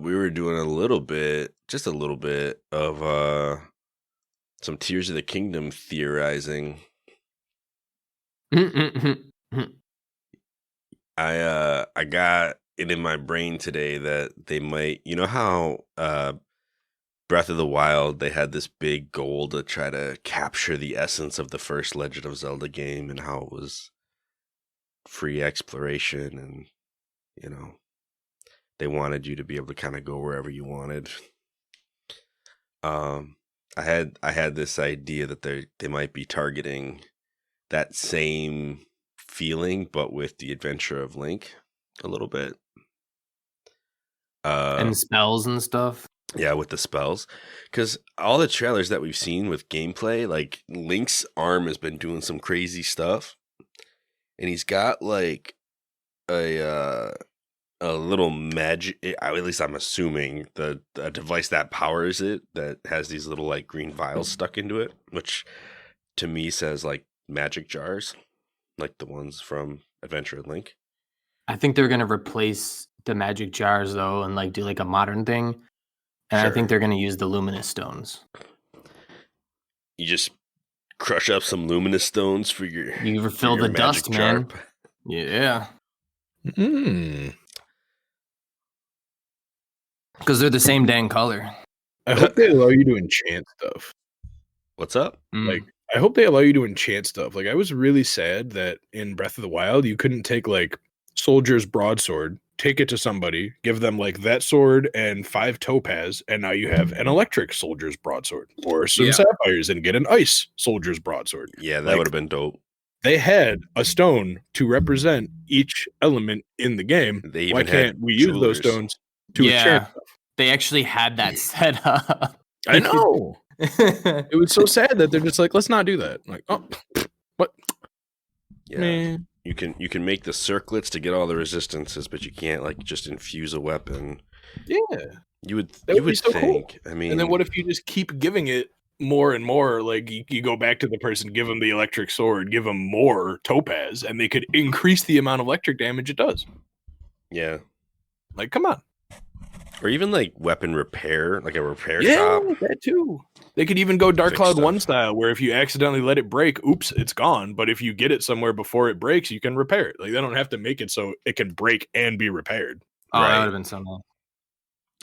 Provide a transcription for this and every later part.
We were doing just a little bit of some Tears of the Kingdom theorizing. I got it in my brain today that they might, you know how Breath of the Wild, they had this big goal to try to capture the essence of the first Legend of Zelda game and how it was free exploration and, they wanted you to be able to kind of go wherever you wanted. I had this idea that they might be targeting that same feeling, but with the adventure of Link a little bit. And spells and stuff. Yeah, with the spells. Because all the trailers that we've seen with gameplay, like Link's arm has been doing some crazy stuff. And he's got like a little magic, at least I'm assuming, a device that powers it that has these little like green vials stuck into it, which to me says like magic jars, like the ones from Adventure of Link. I think they're gonna replace the magic jars though, and like do like a modern thing. And Sure. I think they're gonna use the luminous stones. You just crush up some luminous stones for your. You refill the dust, man. Yeah. Because they're the same dang color. I hope they allow you to enchant stuff. What's up? Like, I hope they allow you to enchant stuff. Like, I was really sad that in Breath of the Wild, you couldn't take, like, Soldier's Broadsword, take it to somebody, give them, like, that sword and 5 topaz, and now you have an electric Soldier's Broadsword. Or some sapphires and get an ice Soldier's Broadsword. Yeah, that would have been dope. They had a stone to represent each element in the game. Why can't we use those stones to enchant stuff? They actually had that set up. I know. It was so sad that they're just like, let's not do that. Like, oh, what? Yeah, man. You can make the circlets to get all the resistances, but you can't like just infuse a weapon. Yeah, you would so think. Cool. I mean, and then what if you just keep giving it more and more? Like you go back to the person, give them the electric sword, give them more topaz, and they could increase the amount of electric damage it does. Yeah, like come on. Or even like weapon repair, like a repair shop. Yeah, that too. They could even go Dark Cloud 1 style, where if you accidentally let it break, oops, it's gone. But if you get it somewhere before it breaks, you can repair it. Like they don't have to make it so it can break and be repaired. Oh, that would have been so nice.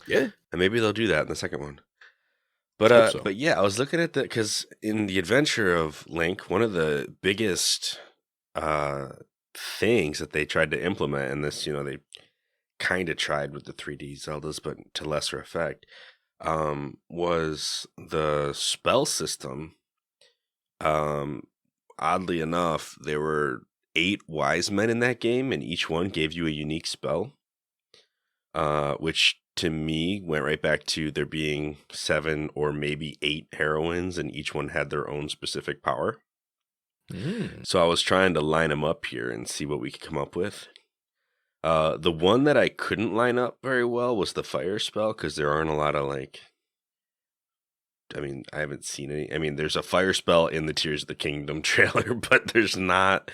Yeah, and maybe they'll do that in the second one. But but yeah, I was looking at that because in the Adventure of Link, one of the biggest things that they tried to implement in this, they kind of tried with the 3D Zeldas, but to lesser effect, was the spell system. Oddly enough, there were 8 wise men in that game, and each one gave you a unique spell, which to me went right back to there being 7 or maybe 8 heroines, and each one had their own specific power. So I was trying to line them up here and see what we could come up with. The one that I couldn't line up very well was the fire spell, because there aren't a lot of I haven't seen any. There's a fire spell in the Tears of the Kingdom trailer, but there's not.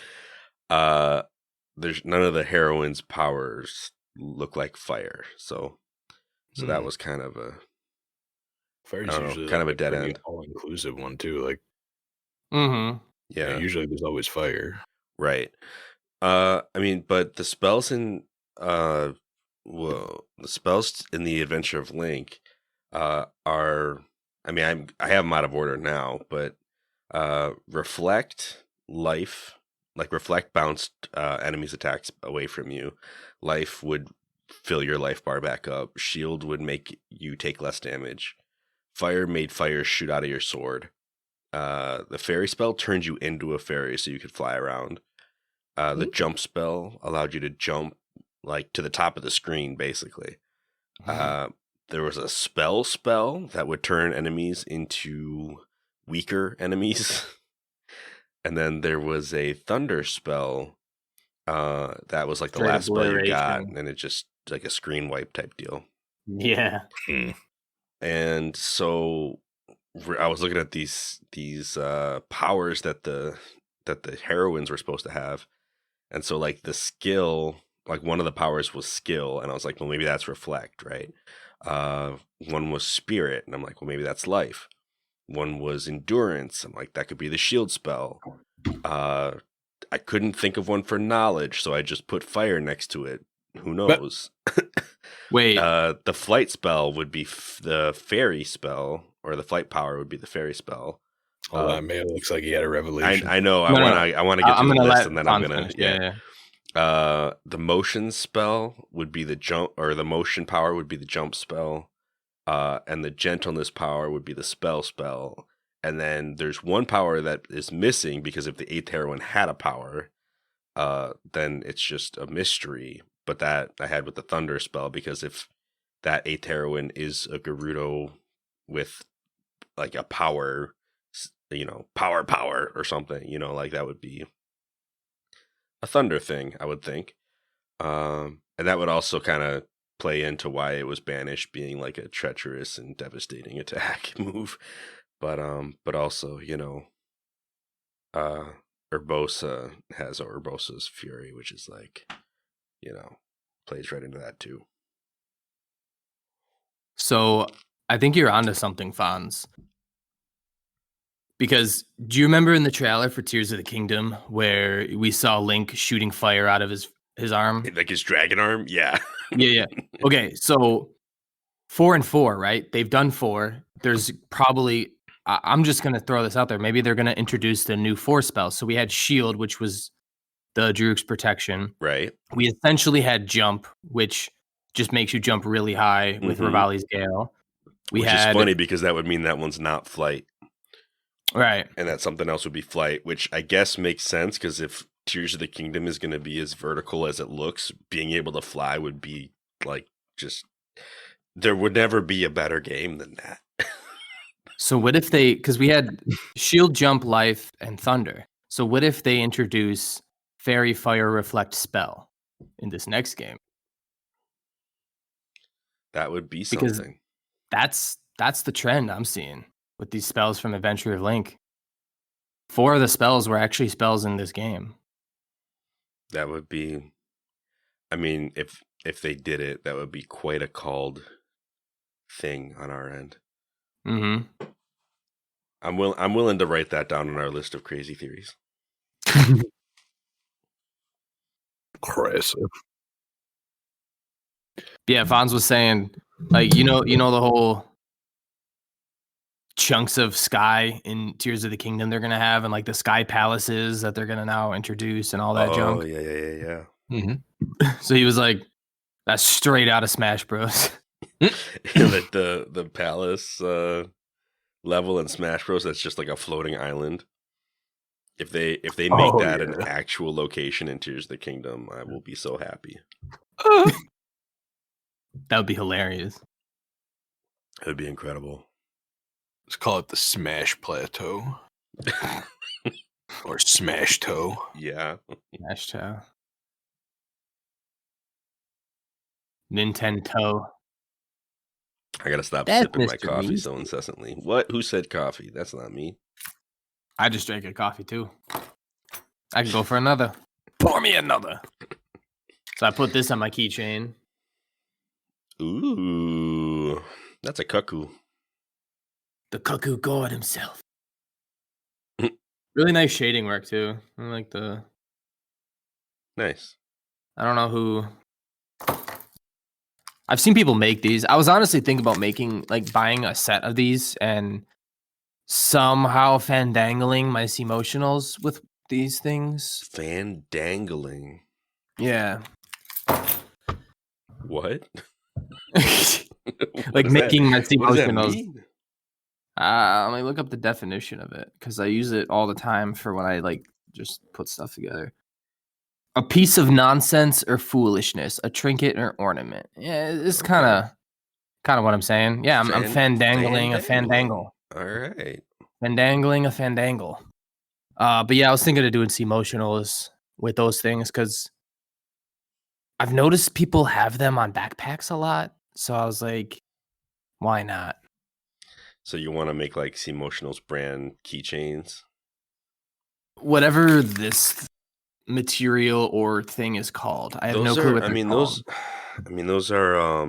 There's none of the heroines' powers look like fire, so that was kind of a fire's usually kind of a dead end, all-inclusive one too. Like, yeah, usually there's always fire, right? But the spells in the spells in the Adventure of Link are. I have them out of order now, but reflect, life, like reflect bounced enemies' attacks away from you. Life would fill your life bar back up. Shield would make you take less damage. Fire made fire shoot out of your sword. The fairy spell turned you into a fairy so you could fly around. The jump spell allowed you to jump like to the top of the screen, basically. There was a spell that would turn enemies into weaker enemies. And then there was a thunder spell that was like the last spell you got, and it just like a screen wipe type deal. Yeah. And so I was looking at these powers that the heroines were supposed to have. And so like the skill, like one of the powers was skill, and I was like, well, maybe that's reflect, right? One was spirit, and I'm like, well, maybe that's life. One was endurance. I'm like, that could be the shield spell. I couldn't think of one for knowledge, so I just put fire next to it. Who knows? Wait, The flight spell would be the fairy spell, or the flight power would be the fairy spell. Hold on, man. It looks like he had a revelation. I know. No, I want to get to the list, and then I'm Fawn gonna finish. The motion spell would be the jump, or the motion power would be the jump spell. And the gentleness power would be the spell. And then there's one power that is missing, because if the 8th heroine had a power, then it's just a mystery. But that I had with the thunder spell, because if that 8th heroine is a Gerudo with like a power, power or something, like that would be a thunder thing, I would think. And that would also kind of play into why it was banished, being like a treacherous and devastating attack move. But also, Urbosa has Urbosa's Fury, which is like, plays right into that too. So I think you're onto something, Fonz. Because do you remember in the trailer for Tears of the Kingdom where we saw Link shooting fire out of his arm? Like his dragon arm? Yeah. Yeah. Okay, so 4 and 4, right? They've done 4. There's probably, I'm just going to throw this out there. Maybe they're going to introduce the new 4 spell. So we had Shield, which was the Druk's protection. Right. We essentially had Jump, which just makes you jump really high with Rivali's Gale. Which is funny, because that would mean that one's not flight. Right. And that something else would be flight, which I guess makes sense, because if Tears of the Kingdom is going to be as vertical as it looks, being able to fly would be like, just, there would never be a better game than that. So what if because we had Shield, Jump, Life, and Thunder. So what if they introduce Fairy, Fire, Reflect, Spell in this next game? That would be something. Because that's the trend I'm seeing with these spells from Adventure of Link. 4 of the spells were actually spells in this game. That would be, I mean, if they did it, that would be quite a called thing on our end. Mm-hmm. I'm willing to write that down on our list of crazy theories. Crazy. Yeah, Fonz was saying, like, the whole chunks of sky in Tears of the Kingdom they're gonna have, and like the sky palaces that they're gonna now introduce and all that junk. Oh yeah. Mm-hmm. So he was like, that's straight out of Smash Bros. Like the palace level in Smash Bros, that's just like a floating island. If they make that an actual location in Tears of the Kingdom, I will be so happy. That would be hilarious. It would be incredible. Let's call it the Smash Plateau. Or Smash Toe. Yeah. Smash Toe. Nintendo. I gotta stop That's sipping my Mr. coffee Beast. so incessantly. What? Who said coffee? That's not me. I just drank a coffee too. I can go for another. Pour me another. So I put this on my keychain. Ooh, that's a cuckoo. The cuckoo god himself. Really nice shading work too. I like the. Nice. I don't know who. I've seen people make these. I was honestly thinking about buying a set of these and somehow fandangling my emotionals with these things. Fandangling. Yeah. What? Like making my What does that emotionals. mean? Let me look up the definition of it because I use it all the time for when I just put stuff together. A piece of nonsense or foolishness, a trinket or ornament. Yeah, it's kind of what I'm saying. Yeah, I'm fandangling a fandangle. All right. Fandangling a fandangle. But yeah, I was thinking of doing emotionals with those things because I've noticed people have them on backpacks a lot. So I was like, why not? So you want to make like Emotionals brand keychains? Whatever this material or thing is called. I have no clue what they're called. Those are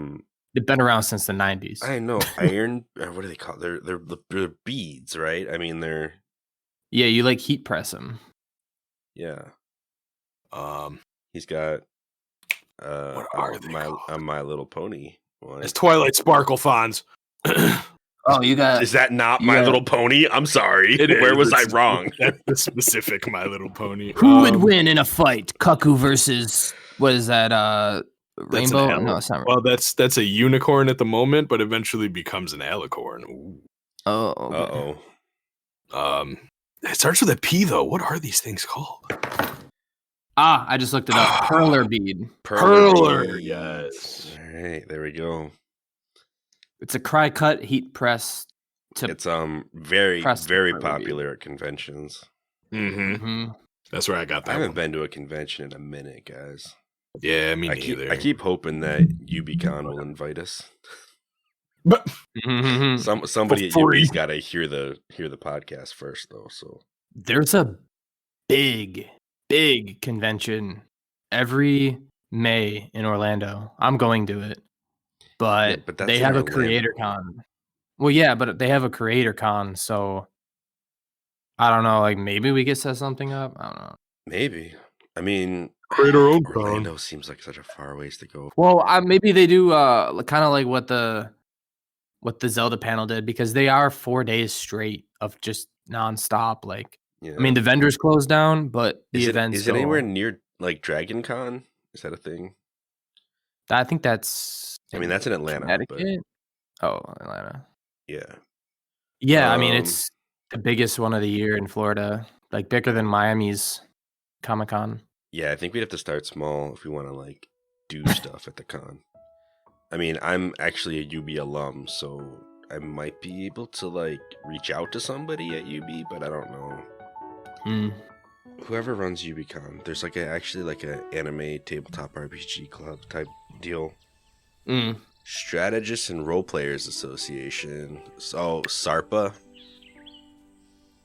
They've been around since the 90s. I know iron. What do they call? They're beads, right? I mean, they're Yeah, you like heat press them. yeah. Um, He's got What are they called? a My Little Pony one. it's Twilight Sparkle Fonz. Oh, you got. Is that not My Little Pony? I'm sorry. Where was I wrong? That's the specific My Little Pony. Who would win in a fight? Cuckoo versus what is that? That's an Rainbow? elm. No, it's not. Well, that's a unicorn at the moment, but eventually becomes an alicorn. Ooh. Oh, okay. It starts with a P though. What are these things called? I just looked it up. Perler bead. Perler, yes. All right, there we go. It's a cry cut heat press. It's very press very Perler popular at conventions. Mm-hmm. That's where I got that. I haven't one. been to a convention in a minute, guys. Yeah, me neither. I keep hoping that UBCon will invite us. But Somebody at For free. UB's got to hear the podcast first, though. So there's a big convention every May in Orlando. I'm going to it, but but that's they in have a Orlando. creator con. Well, yeah, but they have a creator con, so I don't know. Like maybe we could set something up. I don't know. Maybe. I mean, Create our own con. Orlando seems like such a far ways to go. Well, maybe they do kind of like what the Zelda panel did, because they are 4 days straight of just nonstop. Like, Yeah. I mean, the vendors closed down, but the events. Is it anywhere near like Dragon Con? Is that a thing? I think that's. I mean, that's in Atlanta. But Connecticut. Oh, Atlanta. yeah. Yeah, I mean, it's the biggest one of the year in Florida, like bigger than Miami's Comic-Con. Yeah, I think we'd have to start small if we want to like do stuff at the con. I mean, I'm actually a UB alum, so I might be able to like reach out to somebody at UB, but I don't know. Whoever runs UBCon, there's like actually an anime tabletop RPG club type deal. Strategists and Role Players Association. So SARPA.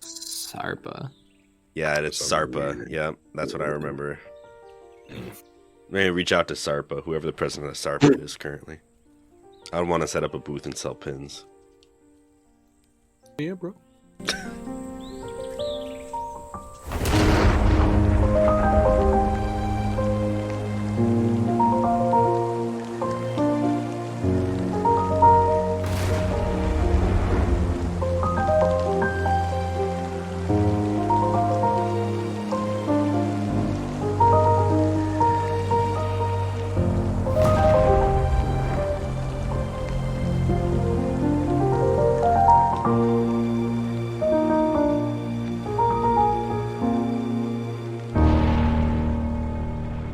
SARPA. Yeah, it's SARPA. Yeah, that's what I remember. Maybe reach out to SARPA, whoever the president of SARPA is currently. I want to set up a booth and sell pins. Yeah, bro.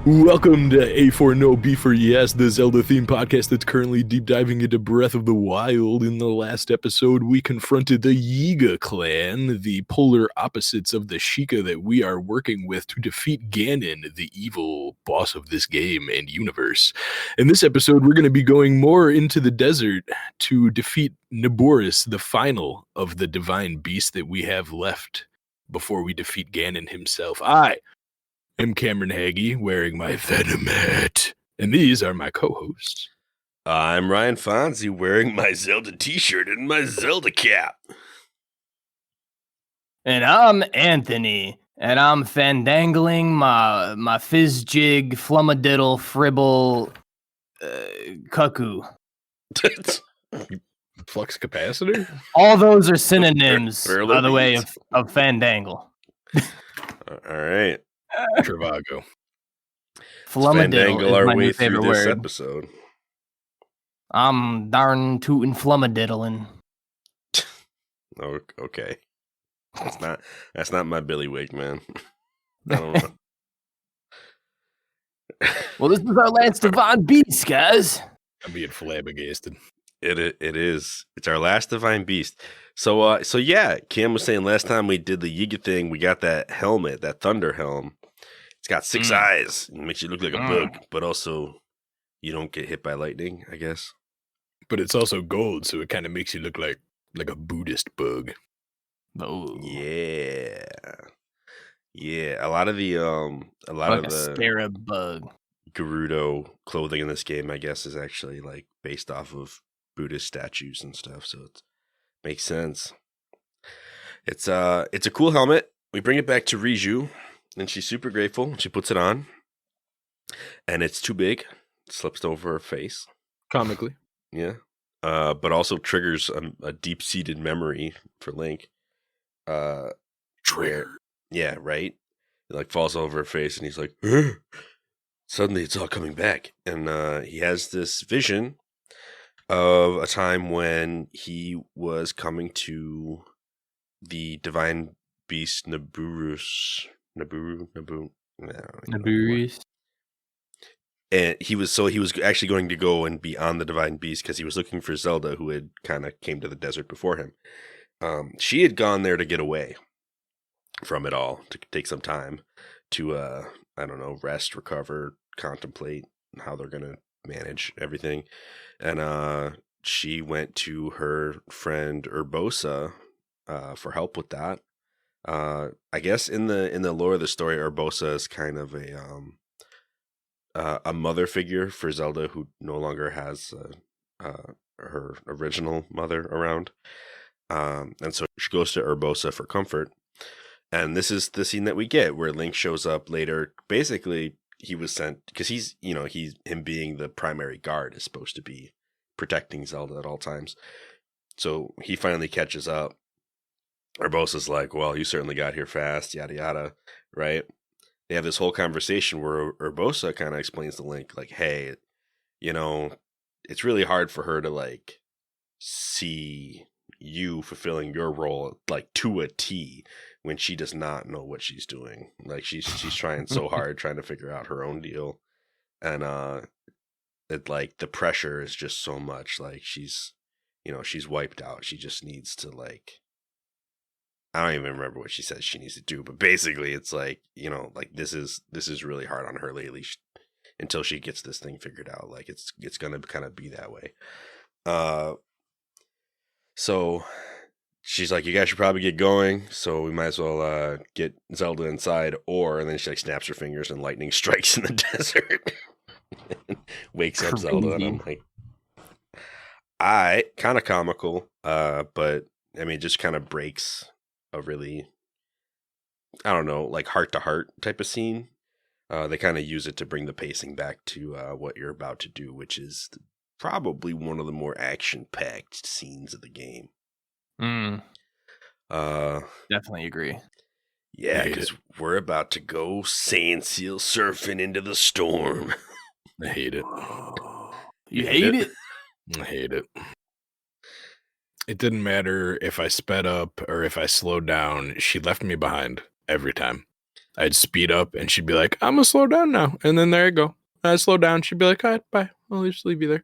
Welcome to A4NB4Y, the Zelda themed podcast that's currently deep diving into Breath of the Wild. In the last episode, we confronted the Yiga clan, the polar opposites of the Sheikah that we are working with to defeat Ganon, the evil boss of this game and universe. In this episode, we're going to be going more into the desert to defeat Naboris, the final of the divine beast that we have left before we defeat Ganon himself. I'm Cameron Hagee, wearing my Venom hat, and these are my co-hosts. I'm Ryan Fonzie, wearing my Zelda t-shirt and my Zelda cap. And I'm Anthony, and I'm fandangling my fizz jig, flummadiddle, fribble, cuckoo. Flux capacitor? All those are synonyms, Burler by the way, beads. of fandangle. All right. Travago. Flumadiddle Fandangle is our my way new through favorite this word. episode. I'm darn tootin' flummadiddling. Oh, okay. That's not my Billy Wig, man. I don't know. Well, this is our last Divine Beast, guys. I'm being flabbergasted. It is. It's our last divine beast. So yeah, Cam was saying last time we did the Yiga thing, we got that helmet, that Thunder Helm. It's got 6 eyes. It makes you look like a bug, but also you don't get hit by lightning, I guess. But it's also gold, so it kind of makes you look like a Buddhist bug. Oh. Yeah. Yeah. A lot of the Like a scarab bug. Gerudo clothing in this game, I guess, is actually like based off of Buddhist statues and stuff, so it makes sense. It's a cool helmet. We bring it back to Riju, and she's super grateful. She puts it on, and it's too big. It slips over her face. Comically. Yeah. But also triggers a deep-seated memory for Link. Trigger. Yeah, right? It like falls over her face, and he's like, "Ugh." Suddenly it's all coming back. And he has this vision of a time when he was coming to the divine beast Naboris. Naboris. And he was actually going to go and be on the divine beast because he was looking for Zelda, who had kind of came to the desert before him. She had gone there to get away from it all, to take some time to I don't know, rest, recover, contemplate how they're gonna manage everything. And she went to her friend Urbosa for help with that. I guess in the lore of the story, Urbosa is kind of a mother figure for Zelda, who no longer has her original mother around. And so she goes to Urbosa for comfort. And this is the scene that we get where Link shows up later. Basically, he was sent because him being the primary guard is supposed to be protecting Zelda at all times. So he finally catches up. Urbosa's like, "Well, you certainly got here fast, yada yada," right? They have this whole conversation where Urbosa kind of explains to Link, like, "Hey, it's really hard for her to like see you fulfilling your role like to a T when she does not know what she's doing. Like she's trying so hard, trying to figure out her own deal, and it like the pressure is just so much. Like she's wiped out. She just needs to like." I don't even remember what she says she needs to do, but basically it's like, like this is really hard on her lately until she gets this thing figured out. Like it's going to kind of be that way. So she's like, "You guys should probably get going. So we might as well get Zelda inside," and then she like snaps her fingers and lightning strikes in the desert. Wakes up Zelda, and I'm like, kind of comical, but I mean, just kind of breaks a really, I don't know, like heart-to-heart type of scene. They kind of use it to bring the pacing back to what you're about to do, which is probably one of the more action-packed scenes of the game. Definitely agree. Yeah, because we're about to go sand seal surfing into the storm. I hate it. You hate it? I hate it. It didn't matter if I sped up or if I slowed down. She left me behind every time. I'd speed up and she'd be like, "I'm going to slow down now." And then there I go. I'd slow down. She'd be like, "All right, bye. I'll just leave you there."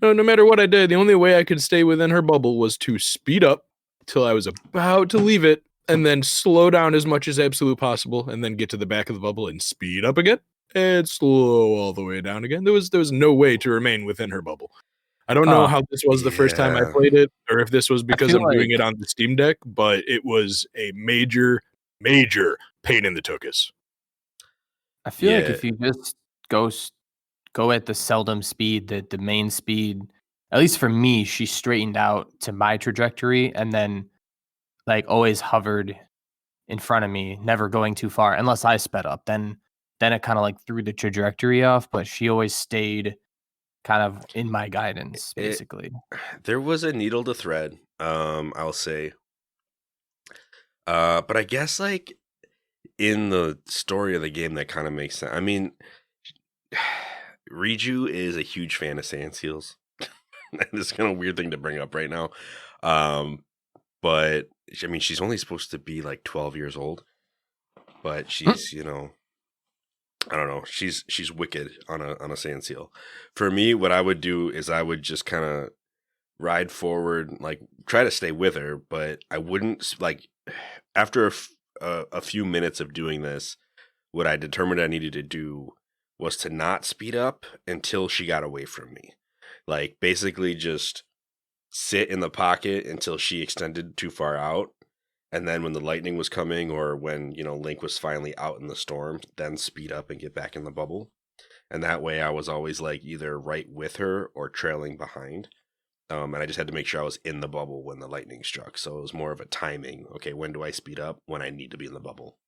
No matter what I did, the only way I could stay within her bubble was to speed up till I was about to leave it and then slow down as much as absolute possible and then get to the back of the bubble and speed up again and slow all the way down again. There was no way to remain within her bubble. I don't know how this was the first time I played it, or if this was because I'm doing it on the Steam Deck, but it was a major, major pain in the tuchus. I feel like if you just go at the seldom speed, the main speed, at least for me, she straightened out to my trajectory and then like always hovered in front of me, never going too far unless I sped up. Then it kind of like threw the trajectory off, but she always stayed kind of in my guidance, basically. There was a needle to thread, I'll say. But I guess like in the story of the game, that kind of makes sense. I mean, Riju is a huge fan of sand seals. It's kind of a weird thing to bring up right now. But I mean, she's only supposed to be like 12 years old, but she's, I don't know. She's wicked on a sand seal. For me, what I would do is I would just kind of ride forward, like try to stay with her, but I wouldn't like after a few minutes of doing this, what I determined I needed to do was to not speed up until she got away from me. Like basically just sit in the pocket until she extended too far out. And then when the lightning was coming or when, Link was finally out in the storm, then speed up and get back in the bubble. and that way I was always like either right with her or trailing behind. And I just had to make sure I was in the bubble when the lightning struck. So it was more of a timing. Okay, when do I speed up? When I need to be in the bubble.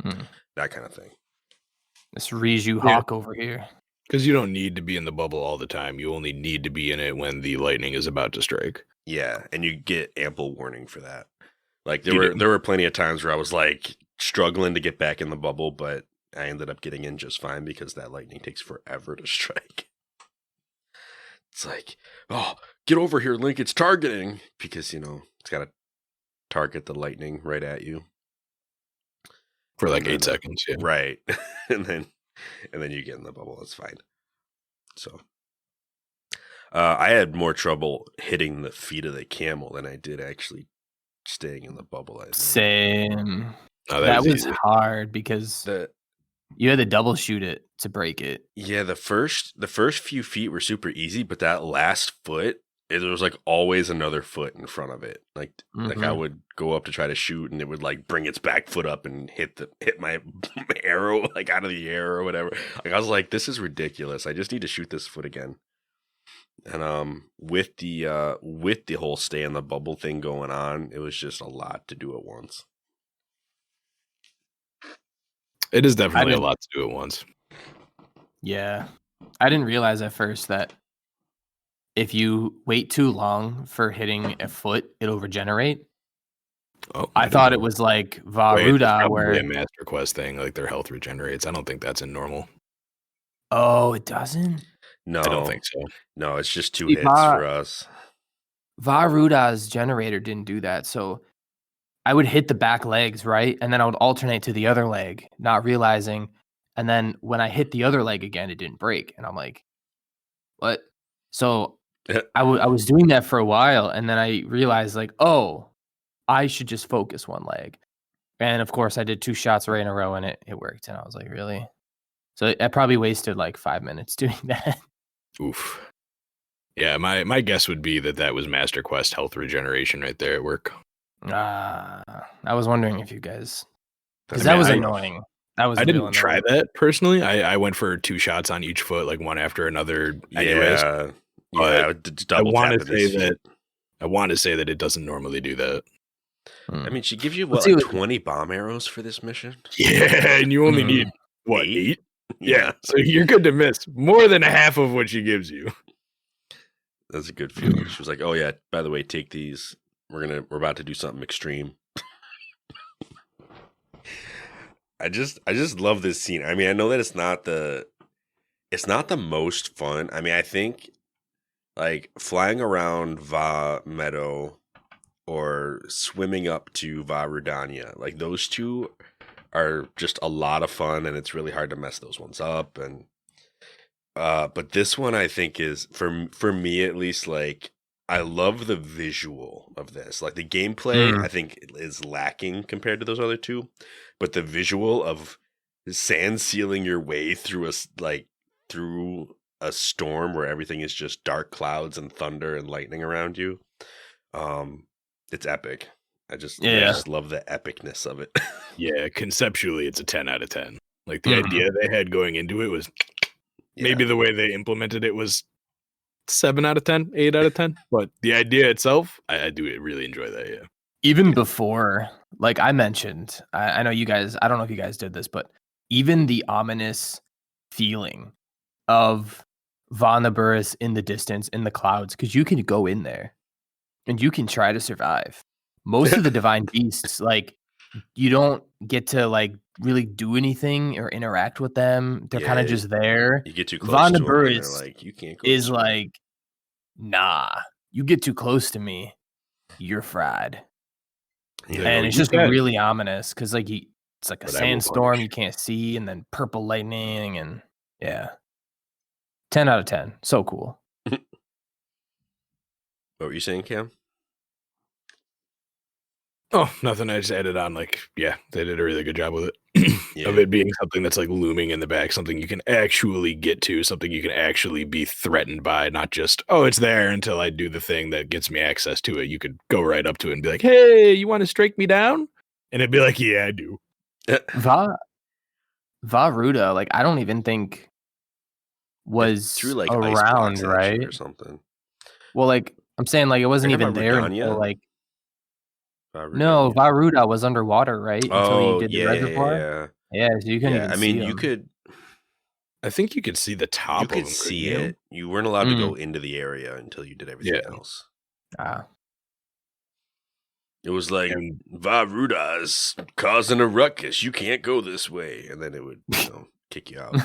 That kind of thing. This Riju Hawk over here. Because you don't need to be in the bubble all the time. You only need to be in it when the lightning is about to strike. Yeah, and you get ample warning for that. Like there were plenty of times where I was like struggling to get back in the bubble, but I ended up getting in just fine because that lightning takes forever to strike. It's like, oh, get over here, Link, it's targeting. Because, it's got to target the lightning right at you. For like 8 seconds, yeah. Right. and then you get in the bubble. It's fine. So I had more trouble hitting the feet of the camel than I did actually staying in the bubble. Same. Oh, that was hard because you had to double shoot it to break it. Yeah, the first few feet were super easy, but that last foot, there was like always another foot in front of it. Like I would go up to try to shoot, and it would like bring its back foot up and hit my arrow like out of the air or whatever. Like I was like, this is ridiculous. I just need to shoot this foot again. And with the whole stay in the bubble thing going on, it was just a lot to do at once. It is definitely a lot to do at once. Yeah. I didn't realize at first that if you wait too long for hitting a foot, it'll regenerate. Oh, I thought it was like Vah Ruda, where a Master Quest thing, like their health regenerates. I don't think that's in normal. Oh, it doesn't? No, I don't think so. No, it's just 2 hits for us. Vah Ruda's generator didn't do that, so I would hit the back legs, right? And then I would alternate to the other leg, not realizing. And then when I hit the other leg again, it didn't break. And I'm like, what? So I was doing that for a while. And then I realized like, oh, I should just focus one leg. And of course I did 2 shots right in a row and it worked. And I was like, really? So I probably wasted like 5 minutes doing that. Oof. Yeah, my guess would be that was Master Quest health regeneration right there at work. I was wondering if you guys, because that was annoying. I didn't try that personally. I went for 2 shots on each foot, like one after another. Anyways, I want to say that it doesn't normally do that. I mean, she gives you what, like 20 bomb arrows for this mission? Yeah, and you only need what, 8? Yeah, so you're good to miss more than half of what she gives you. That's a good feeling. She was like, "Oh yeah, by the way, take these. We're about to do something extreme." I just love this scene. I mean, I know that it's not the most fun. I mean, I think like flying around Vah Meadow or swimming up to Vah Rudania, like those two are just a lot of fun, and it's really hard to mess those ones up. And but this one I think is for me at least, like I love the visual of this. Like the gameplay I think is lacking compared to those other two, but the visual of sand sealing your way through a storm where everything is just dark clouds and thunder and lightning around you, it's epic. I just love the epicness of it. Yeah, conceptually it's a 10 out of 10. Like the idea they had going into it was maybe the way they implemented it was 7 out of 10, 8 out of 10. But the idea itself, I do really enjoy that, yeah. Even before, like I mentioned, I know you guys, I don't know if you guys did this, but even the ominous feeling of Vah Naboris in the distance, in the clouds, because you can go in there and you can try to survive. Most of the divine beasts, like you don't get to like really do anything or interact with them. They're kind of just there. You get too close Vah to them, Naboris and like you can't go is like, nah, you get too close to me, you're fried. Yeah, and it's just really ominous because like it's like a sandstorm you can't see, and then purple lightning, and 10 out of 10. So cool. What were you saying, Cam? Oh, nothing. I just added on, like, yeah, they did a really good job with it. Of it being something that's like looming in the back, something you can actually get to, something you can actually be threatened by, not just, oh, it's there until I do the thing that gets me access to it. You could go right up to it and be like, hey, you want to strike me down? And it'd be like, yeah, I do. Vah Ruda, like, I don't even think was through like ice around, blocks at you right? or something. Well, like I'm saying, like it wasn't Talking even about there Redania? until like no, Redania. Vah Ruda was underwater, right? Until you Oh did the yeah, reservoir. Yeah, so you couldn't yeah. even I see mean, them. I think you could see the top you of could them. see couldn't you? it. You weren't allowed to Mm. go into the area until you did everything Yeah. else. It was like And- Vah Ruda's causing a ruckus. You can't go this way, and then it would kick you out.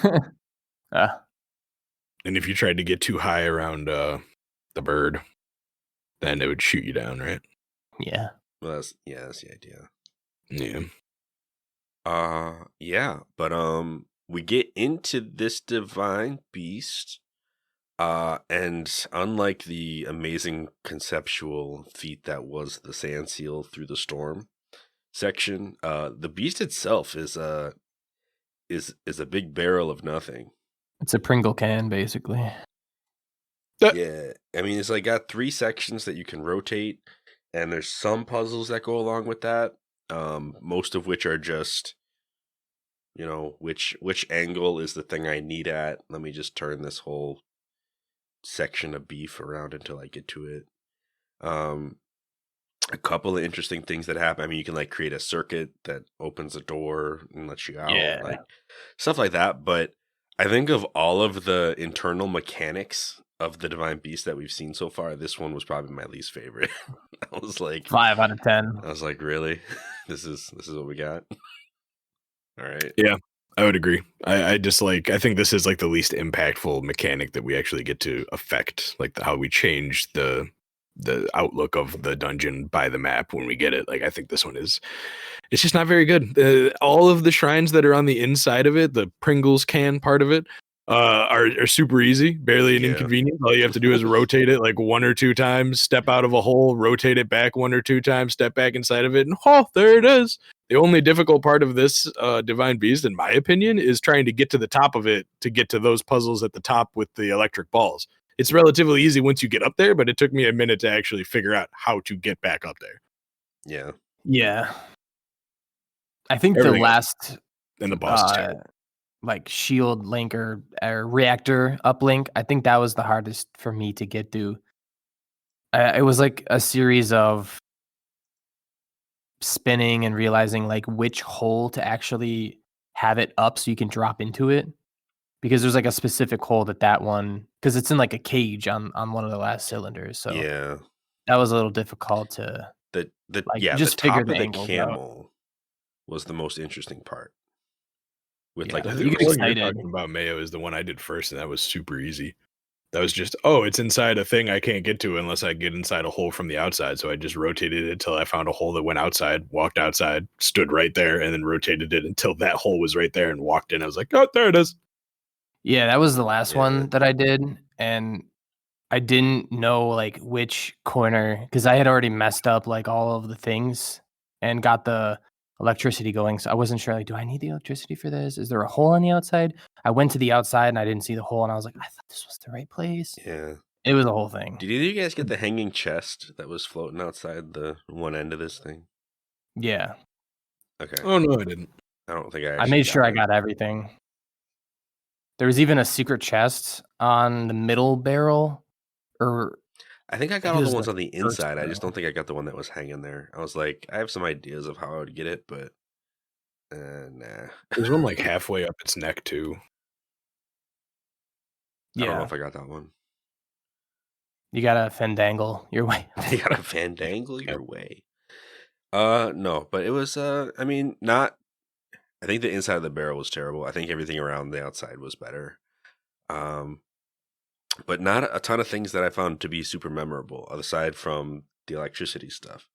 And if you tried to get too high around the bird, then it would shoot you down, right? Yeah. Well, that's the idea. Yeah. Yeah, but we get into this divine beast, and unlike the amazing conceptual feat that was the sand seal through the storm section, the beast itself is a big barrel of nothing. It's a Pringle can, basically. Yeah, I mean, it's like got 3 sections that you can rotate, and there's some puzzles that go along with that. Most of which are just, which angle is the thing I need at. Let me just turn this whole section of beef around until I get to it. A couple of interesting things that happen. I mean, you can like create a circuit that opens a door and lets you out, like stuff like that. But I think of all of the internal mechanics of the Divine Beast that we've seen so far, this one was probably my least favorite. I was like 5 out of 10. I was like, really? This is what we got? All right. Yeah, I would agree. I just like, I think this is like the least impactful mechanic that we actually get to affect, like how we change the outlook of the dungeon by the map when we get it. Like, I think this one it's just not very good. All of the shrines that are on the inside of it, the Pringles can part of it, are super easy, barely an inconvenience. All you have to do is rotate it like 1 or 2 times, step out of a hole, rotate it back 1 or 2 times, step back inside of it, and there it is. The only difficult part of this Divine Beast, in my opinion, is trying to get to the top of it to get to those puzzles at the top with the electric balls. It's relatively easy once you get up there, but it took me a minute to actually figure out how to get back up there. Yeah. Yeah. I think Everything the last and the boss is terrible. like shield link or reactor uplink, I think that was the hardest for me to get to. It was like a series of spinning and realizing like which hole to actually have it up so you can drop into it, because there's like a specific hole that one, because it's in like a cage on one of the last cylinders, so Yeah. that was a little difficult to The just top figure of the the angles camel was the most interesting part. With Yeah, like I the think you the get one you're excited. talking about, Mayo, is the one I did first, and that was super easy. That was just, it's inside a thing I can't get to unless I get inside a hole from the outside. So I just rotated it until I found a hole that went outside, walked outside, stood right there, and then rotated it until that hole was right there and walked in. I was like, oh, there it is. Yeah, that was the last Yeah. one that I did, and I didn't know like which corner, because I had already messed up like all of the things and got the electricity going, so I wasn't sure like, do I need the electricity for this? Is there a hole on the outside? I went to the outside and I didn't see the hole, and I was like, I thought this was the right place. Yeah. It was a whole thing. Did either of you guys get the hanging chest that was floating outside the one end of this thing? Yeah, Okay. Oh, no, I didn't. I don't think I made sure I it. got everything. There was even a secret chest on the middle barrel, or I think I got it all the was ones the on the first inside. I just barrel. don't think I got the one that was hanging there. I was like, I have some ideas of how I would get it, but nah. There's one like halfway up its neck, too. I don't know Yeah, if I got that one. you gotta fandangle your way. You gotta fandangle your way. No, but it was, I mean, not. I think the inside of the barrel was terrible. I think everything around the outside was better. But not a ton of things that I found to be super memorable, aside from the electricity stuff.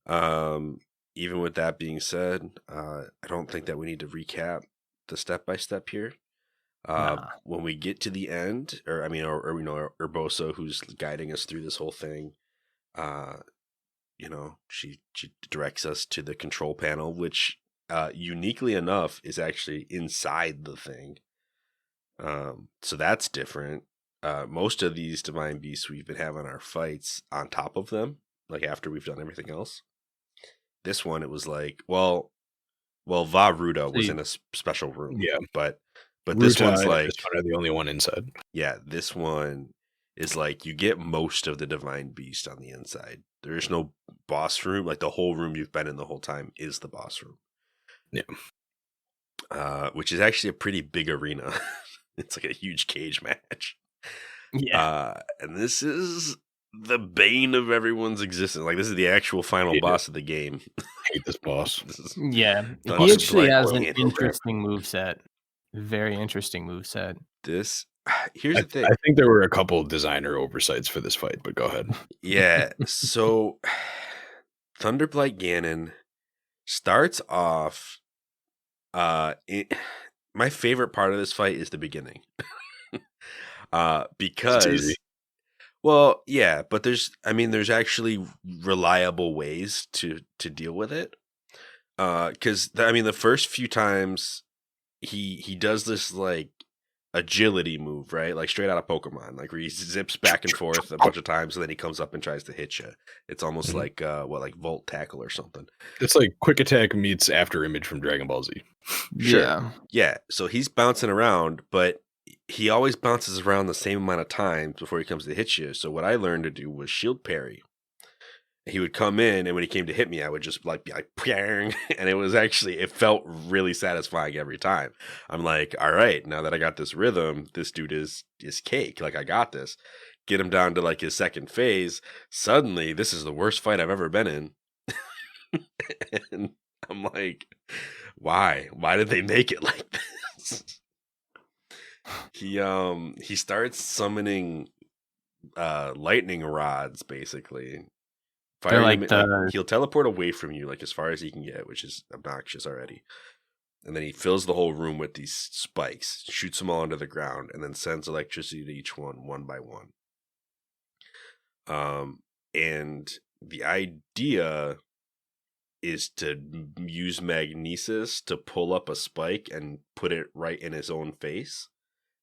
Even with that being said, I don't think that we need to recap the step-by-step here. Nah. When we get to the end, or Urbosa, who's guiding us through this whole thing, she directs us to the control panel, which uniquely enough is actually inside the thing. So that's different. Most of these divine beasts we've been having our fights on top of them, like after we've done everything else. This one, it was like, well, Vah Ruda was in a special room, Yeah. but But this one's Rutai and like, this one are the only one inside. yeah, this one is like you get most of the divine beast on the inside. There is no boss room. Like the whole room you've been in the whole time is the boss room. Yeah. Which is actually a pretty big arena. It's like a huge cage match. Yeah. And this is the bane of everyone's existence. Like this is the actual final boss of the game. I hate this boss. Yeah. Thunder He actually Blight has an Cannon. interesting moveset. Very interesting moveset. This here's the thing. I think there were a couple designer oversights for this fight, but go ahead. Yeah. So Thunder Blight Ganon starts off my favorite part of this fight is the beginning. Because well, yeah, but there's actually reliable ways to deal with it. Cuz the first few times he does this like agility move, right? Like straight out of Pokemon, like where he zips back and forth a bunch of times and then he comes up and tries to hit you. It's almost like like Volt Tackle or something. It's like Quick Attack meets After Image from Dragon Ball Z. Sure. Yeah, so he's bouncing around, but he always bounces around the same amount of times before he comes to hit you. So what I learned to do was shield parry. He would come in, and when he came to hit me, I would just like be like, "Pyang," and it felt really satisfying every time. I'm like, all right, now that I got this rhythm, this dude is cake. Like I got this. Get him down to like his second phase. Suddenly, this is the worst fight I've ever been in. And I'm like, why? Why did they make it like this? He starts summoning lightning rods, basically. He'll teleport away from you like as far as he can get, which is obnoxious already. And then he fills the whole room with these spikes, shoots them all into the ground, and then sends electricity to each one by one. And the idea is to use magnesis to pull up a spike and put it right in his own face,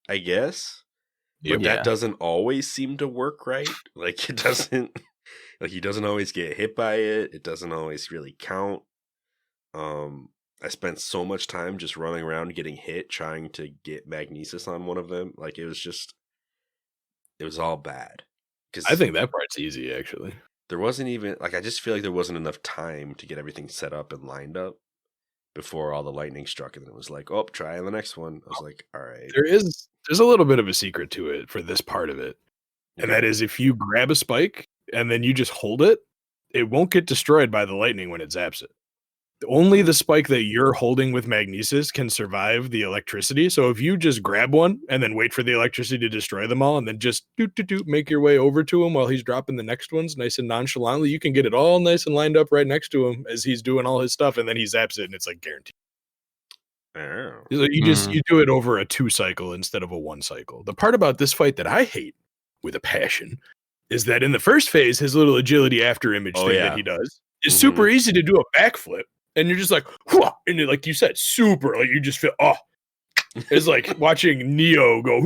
I guess. But that doesn't always seem to work right. Like it doesn't. Like he doesn't always get hit by it. It doesn't always really count. I spent so much time just running around getting hit, trying to get magnesis on one of them. Like it was all bad. I think that part's easy, actually. There wasn't even I just feel like there wasn't enough time to get everything set up and lined up before all the lightning struck, and then it was like, oh, try the next one. I was like, all right. There's a little bit of a secret to it for this part of it, and that is if you grab a spike and then you just hold it, it won't get destroyed by the lightning when it zaps it. Only the spike that you're holding with magnesis can survive the electricity. So if you just grab one and then wait for the electricity to destroy them all and then just make your way over to him while he's dropping the next ones nice and nonchalantly, you can get it all nice and lined up right next to him as he's doing all his stuff, and then he zaps it and it's like guaranteed. Oh. You do it over a 2 cycle instead of a 1 cycle. The part about this fight that I hate with a passion is that in the first phase, his little agility after image that he does is super easy to do a backflip. And you're just like, whoa, and like you said, super, like you just feel, it's like watching Neo go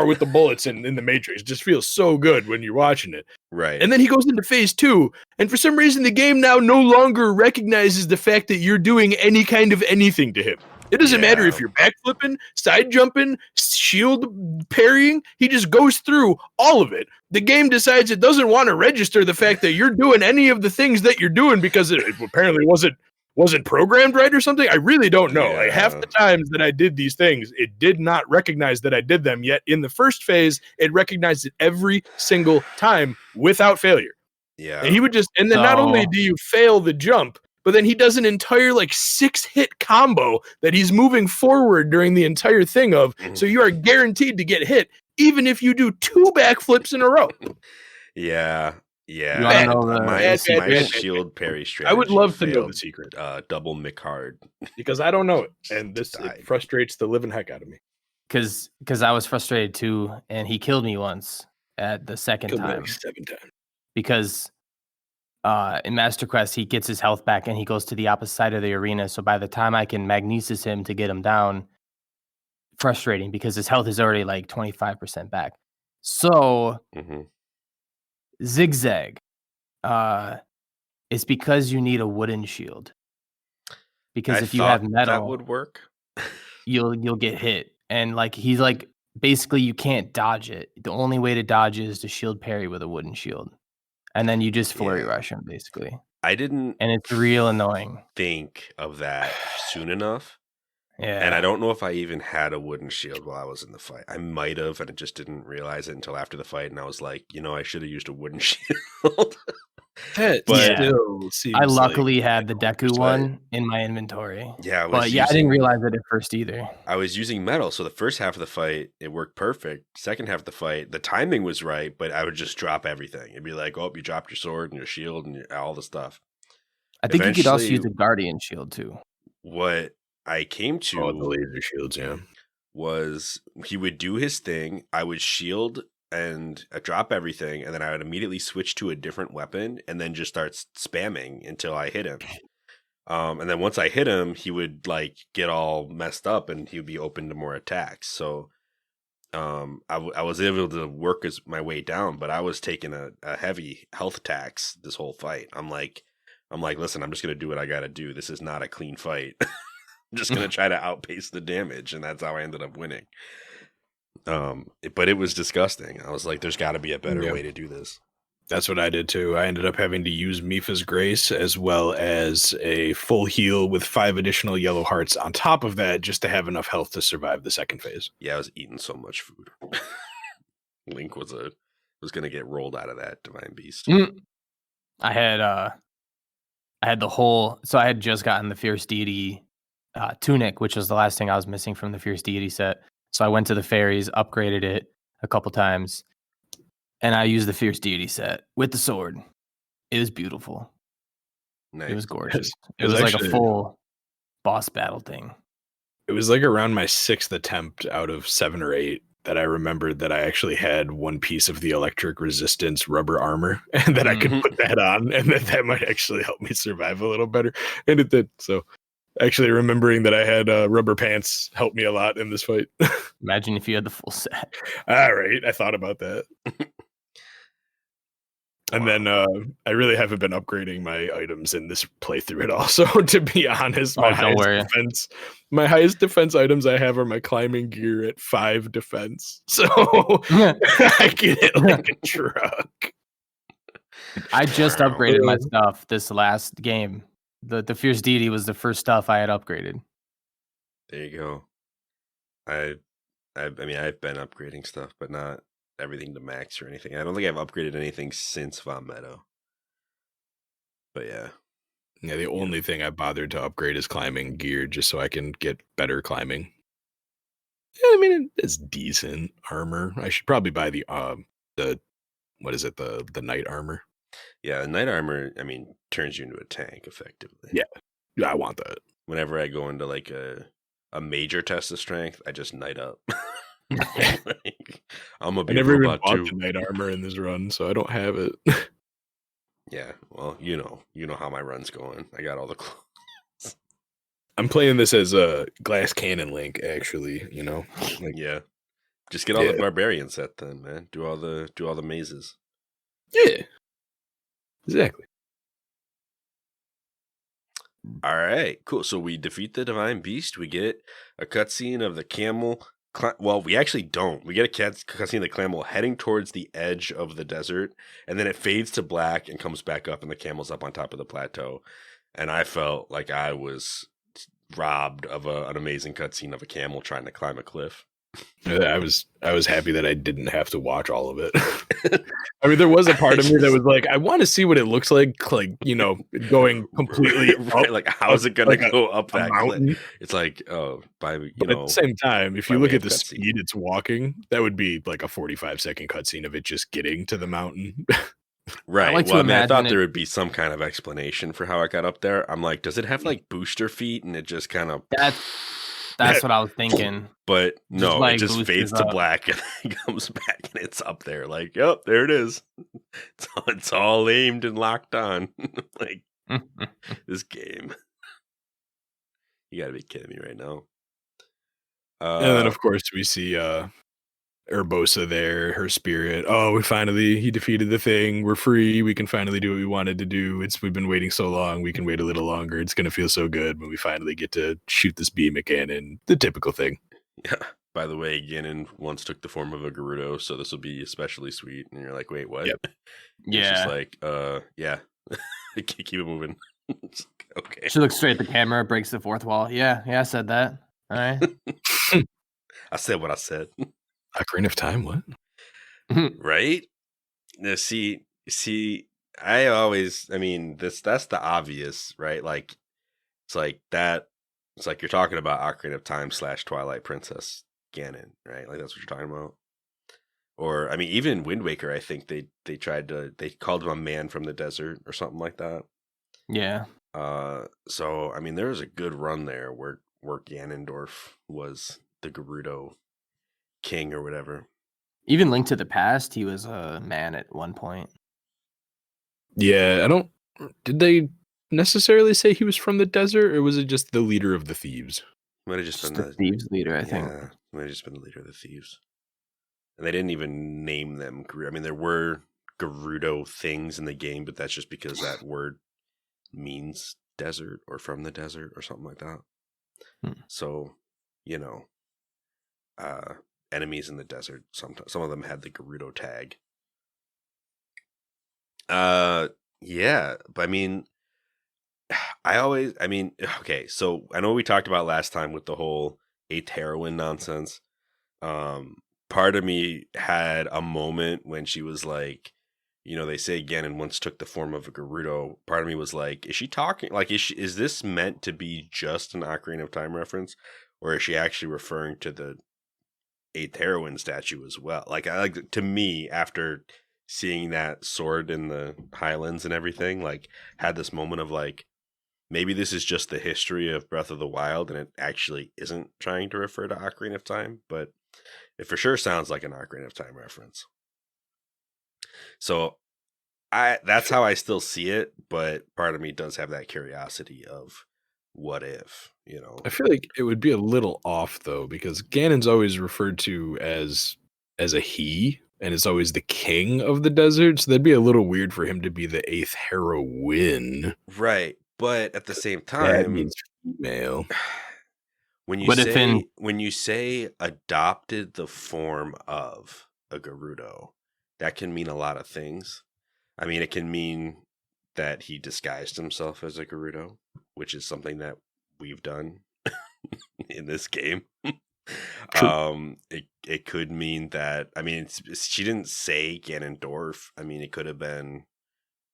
with the bullets in the Matrix. It just feels so good when you're watching it. Right. And then he goes into phase 2, and for some reason, the game now no longer recognizes the fact that you're doing any kind of anything to him. It doesn't matter if you're backflipping, side jumping, shield parrying. He just goes through all of it. The game decides it doesn't want to register the fact that you're doing any of the things that you're doing because it apparently wasn't programmed right or something. I really don't know. Like half the times that I did these things, it did not recognize that I did them. Yet in the first phase, it recognized it every single time without failure. Yeah. And he would and then not only do you fail the jump, but then he does an entire 6-hit combo that he's moving forward during the entire thing of. So you are guaranteed to get hit, even if you do 2 backflips in a row. Yeah. Yeah. My shield parry strategy. I would love to know the secret. Double Micard. Because I don't know it. And it frustrates the living heck out of me. Because I was frustrated too, and he killed me once at the second time. Me 7 times. Because in Master Quest, he gets his health back and he goes to the opposite side of the arena. So by the time I can magnesis him to get him down, frustrating because his health is already 25% back. So zigzag is because you need a wooden shield. Because if you have metal, that would work. you'll get hit. and like he's like basically you can't dodge it. The only way to dodge it is to shield parry with a wooden shield, and then you just flurry rush him basically. I didn't And it's real annoying. think of that soon enough. Yeah. And I don't know if I even had a wooden shield while I was in the fight. I might have, and I just didn't realize it until after the fight. And I was like, I should have used a wooden shield. That But still seems I luckily like had the Deku one in my inventory. Yeah, I didn't realize it at first either. I was using metal, so the first half of the fight, it worked perfect. Second half of the fight, the timing was right, but I would just drop everything. It'd be like, oh, you dropped your sword and your shield and all the stuff. I think you could also use a guardian shield too. What I came to the laser shields, was he would do his thing. I would shield and drop everything, and then I would immediately switch to a different weapon and then just start spamming until I hit him. And then once I hit him, he would like get all messed up and he would be open to more attacks. So I was able to work my way down, but I was taking a heavy health tax this whole fight. I'm like, listen, I'm just going to do what I got to do. This is not a clean fight. I'm just going to try to outpace the damage. And that's how I ended up winning. But it was disgusting. I was like, there's got to be a better way to do this. That's what I did too. I ended up having to use Mipha's Grace as well as a full heal with 5 additional yellow hearts on top of that just to have enough health to survive the second phase. Yeah, I was eating so much food. Link was going to get rolled out of that Divine Beast. I had the whole, so I had just gotten the Fierce Deity tunic, which was the last thing I was missing from the Fierce Deity set. So I went to the fairies, upgraded it a couple times, and I used the Fierce Deity set with the sword. It was beautiful. Nice. It was gorgeous. It was actually like a full boss battle thing. It was like around my 6th attempt out of 7 or 8 that I remembered that I actually had one piece of the electric resistance rubber armor and that I could put that on and that might actually help me survive a little better. And it did. So actually remembering that I had rubber pants helped me a lot in this fight. Imagine if you had the full set. All right. I thought about that. And then I really haven't been upgrading my items in this playthrough at all. So to be honest, my highest defense items I have are my climbing gear at 5 defense. So I get it like a truck. I just upgraded my stuff this last game. The Fierce Deity was the first stuff I had upgraded. There you go. I mean, I've been upgrading stuff, but not everything to max or anything. I don't think I've upgraded anything since Vah Meadow. But yeah. Yeah, the only thing I bothered to upgrade is climbing gear just so I can get better climbing. Yeah, I mean, it's decent armor. I should probably buy the what is it, the knight armor. Yeah, the knight armor, I mean, turns you into a tank effectively. Yeah, I want that. Whenever I go into like a major test of strength, I just knight up. Like, I'm gonna be I never even bought the knight armor in this run, so I don't have it. Yeah, well, you know how my run's going. I got all the clothes. I'm playing this as a glass cannon Link, actually. Like, yeah. Just get all the barbarian set then, man. Do all the mazes. Yeah. Exactly. All right, cool. So we defeat the Divine Beast. We get a cutscene of the camel. Well, we actually don't. We get a cutscene of the camel heading towards the edge of the desert, and then it fades to black and comes back up, and the camel's up on top of the plateau. And I felt like I was robbed of an amazing cutscene of a camel trying to climb a cliff. I was happy that I didn't have to watch all of it. I mean, there was a part of me that was like, I want to see what it looks like going completely right, up, like how is it going to go up that mountain? cliff? It's like, but at the same time, if you look at the speed it's walking, that would be like a 45-second cutscene of it just getting to the mountain. Right. I thought there would be some kind of explanation for how it got up there. I'm like, does it have like booster feet and it just kind of That's what I was thinking. But no, it just fades to black and then comes back and it's up there. Like, yep, there it is. It's all aimed and locked on. Like, this game. You gotta be kidding me right now. And then, of course, we see Urbosa there, her spirit. Oh, he defeated the thing. We're free. We can finally do what we wanted to do. We've been waiting so long. We can wait a little longer. It's going to feel so good when we finally get to shoot this beam again. And the typical thing. Yeah. by the way, Ganon once took the form of a Gerudo, so this will be especially sweet. And you're like, wait, what? Yep. It's just Yeah. like, yeah. Keep it moving. It's like, okay. She looks straight at the camera, breaks the fourth wall. Yeah, I said that. All right. I said what I said. Ocarina of Time, what? Right? Now, see, I mean, that's the obvious, right? Like, it's like that. It's like you're talking about Ocarina of Time / Twilight Princess Ganon, right? Like that's what you're talking about. Or I mean, even Wind Waker, I think they called him a man from the desert or something like that. Yeah. So I mean, there was a good run there where Ganondorf was the Gerudo king or whatever. Even Link to the Past, he was a man at one point. Yeah, did they necessarily say he was from the desert, or was it just the leader of the thieves? Might have just Just been the thieves leader, I think. Yeah, might have just been the leader of the thieves. And they didn't even name them. I mean, there were Gerudo things in the game, but that's just because that word means desert or from the desert or something like that. So, you know, enemies in the desert. Some of them had the Gerudo tag. Yeah, but I mean, okay, so I know we talked about last time with the whole 8th heroine nonsense. Part of me had a moment when she was like, you know, they say Ganon once took the form of a Gerudo. Part of me was like, is she talking? Like, is this meant to be just an Ocarina of Time reference? Or is she actually referring to the 8th heroine statue as well? Like, to me, after seeing that sword in the Highlands and everything, like, had this moment of like, maybe this is just the history of Breath of the Wild and it actually isn't trying to refer to Ocarina of Time, but it for sure sounds like an Ocarina of Time reference. So that's how I still see it, but part of me does have that curiosity of what if, you know. I feel like it would be a little off though, because Ganon's always referred to as a he, and it's always the king of the desert, so that'd be a little weird for him to be the 8th heroine. Right, but at the same That time, means female. when you But if say adopted the form of a Gerudo, that can mean a lot of things. I mean, it can mean that he disguised himself as a Gerudo, which is something that we've done in this game. It could mean that, I mean, she didn't say Ganondorf. I mean, it could have been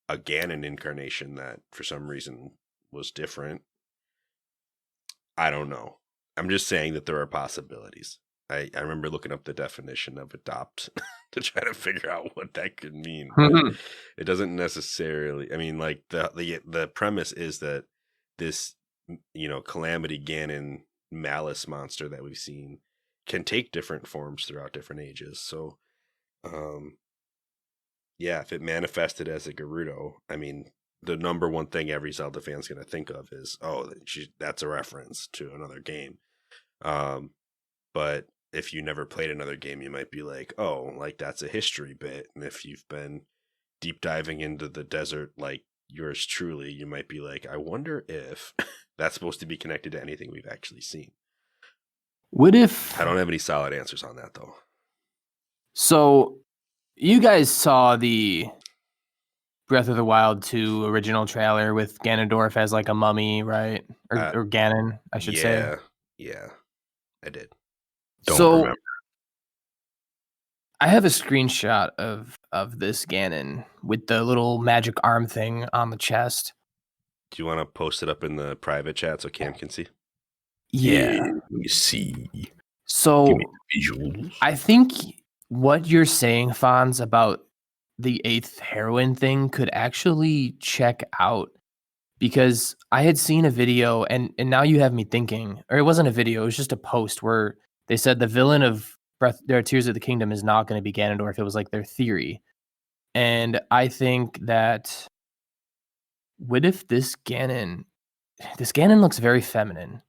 a Ganon incarnation that for some reason was different. I don't know. I'm just saying that there are possibilities. I remember looking up the definition of adopt to try to figure out what that could mean. But it doesn't necessarily. I mean, like the premise is that this, you know, Calamity Ganon malice monster that we've seen can take different forms throughout different ages. So, yeah, if it manifested as a Gerudo, I mean, the number one thing every Zelda fan's going to think of is, oh, that's a reference to another game. But if you never played another game, you might be like, oh, like that's a history bit. And if you've been deep diving into the desert like yours truly, you might be like, I wonder if that's supposed to be connected to anything we've actually seen. What if I don't have any solid answers on that though. So you guys saw the Breath of the Wild 2 original trailer with Ganondorf as like a mummy, right? Or Ganon, I should say. Yeah, I did. Don't remember. I have a screenshot of this Ganon with the little magic arm thing on the chest. Do you want to post it up in the private chat so Cam can see? Yeah. Let me see. So Give me the visuals. I think what you're saying, Fonz, about the 8th heroine thing could actually check out, because I had seen a video and now you have me thinking, or it wasn't a video, it was just a post where they said the villain of Tears of the Kingdom is not going to be Ganondorf. It was like their theory. And I think that what if this Ganon looks very feminine.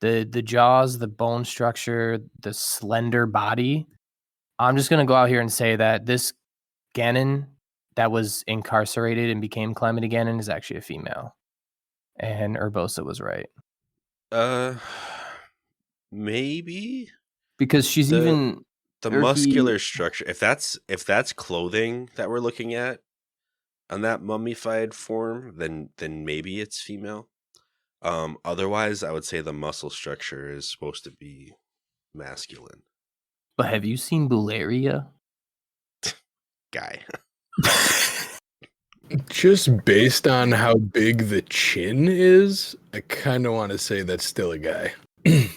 The jaws, the bone structure, the slender body. I'm just going to go out here and say that this Ganon that was incarcerated and became Calamity Ganon is actually a female. And Urbosa was right. Maybe. because she's The- even The or he- muscular structure, if that's clothing that we're looking at on that mummified form, then maybe it's female. Otherwise, I would say the muscle structure is supposed to be masculine. But have you seen Bullaria? Guy. Just based on how big the chin is, I kind of want to say that's still a guy. Yeah,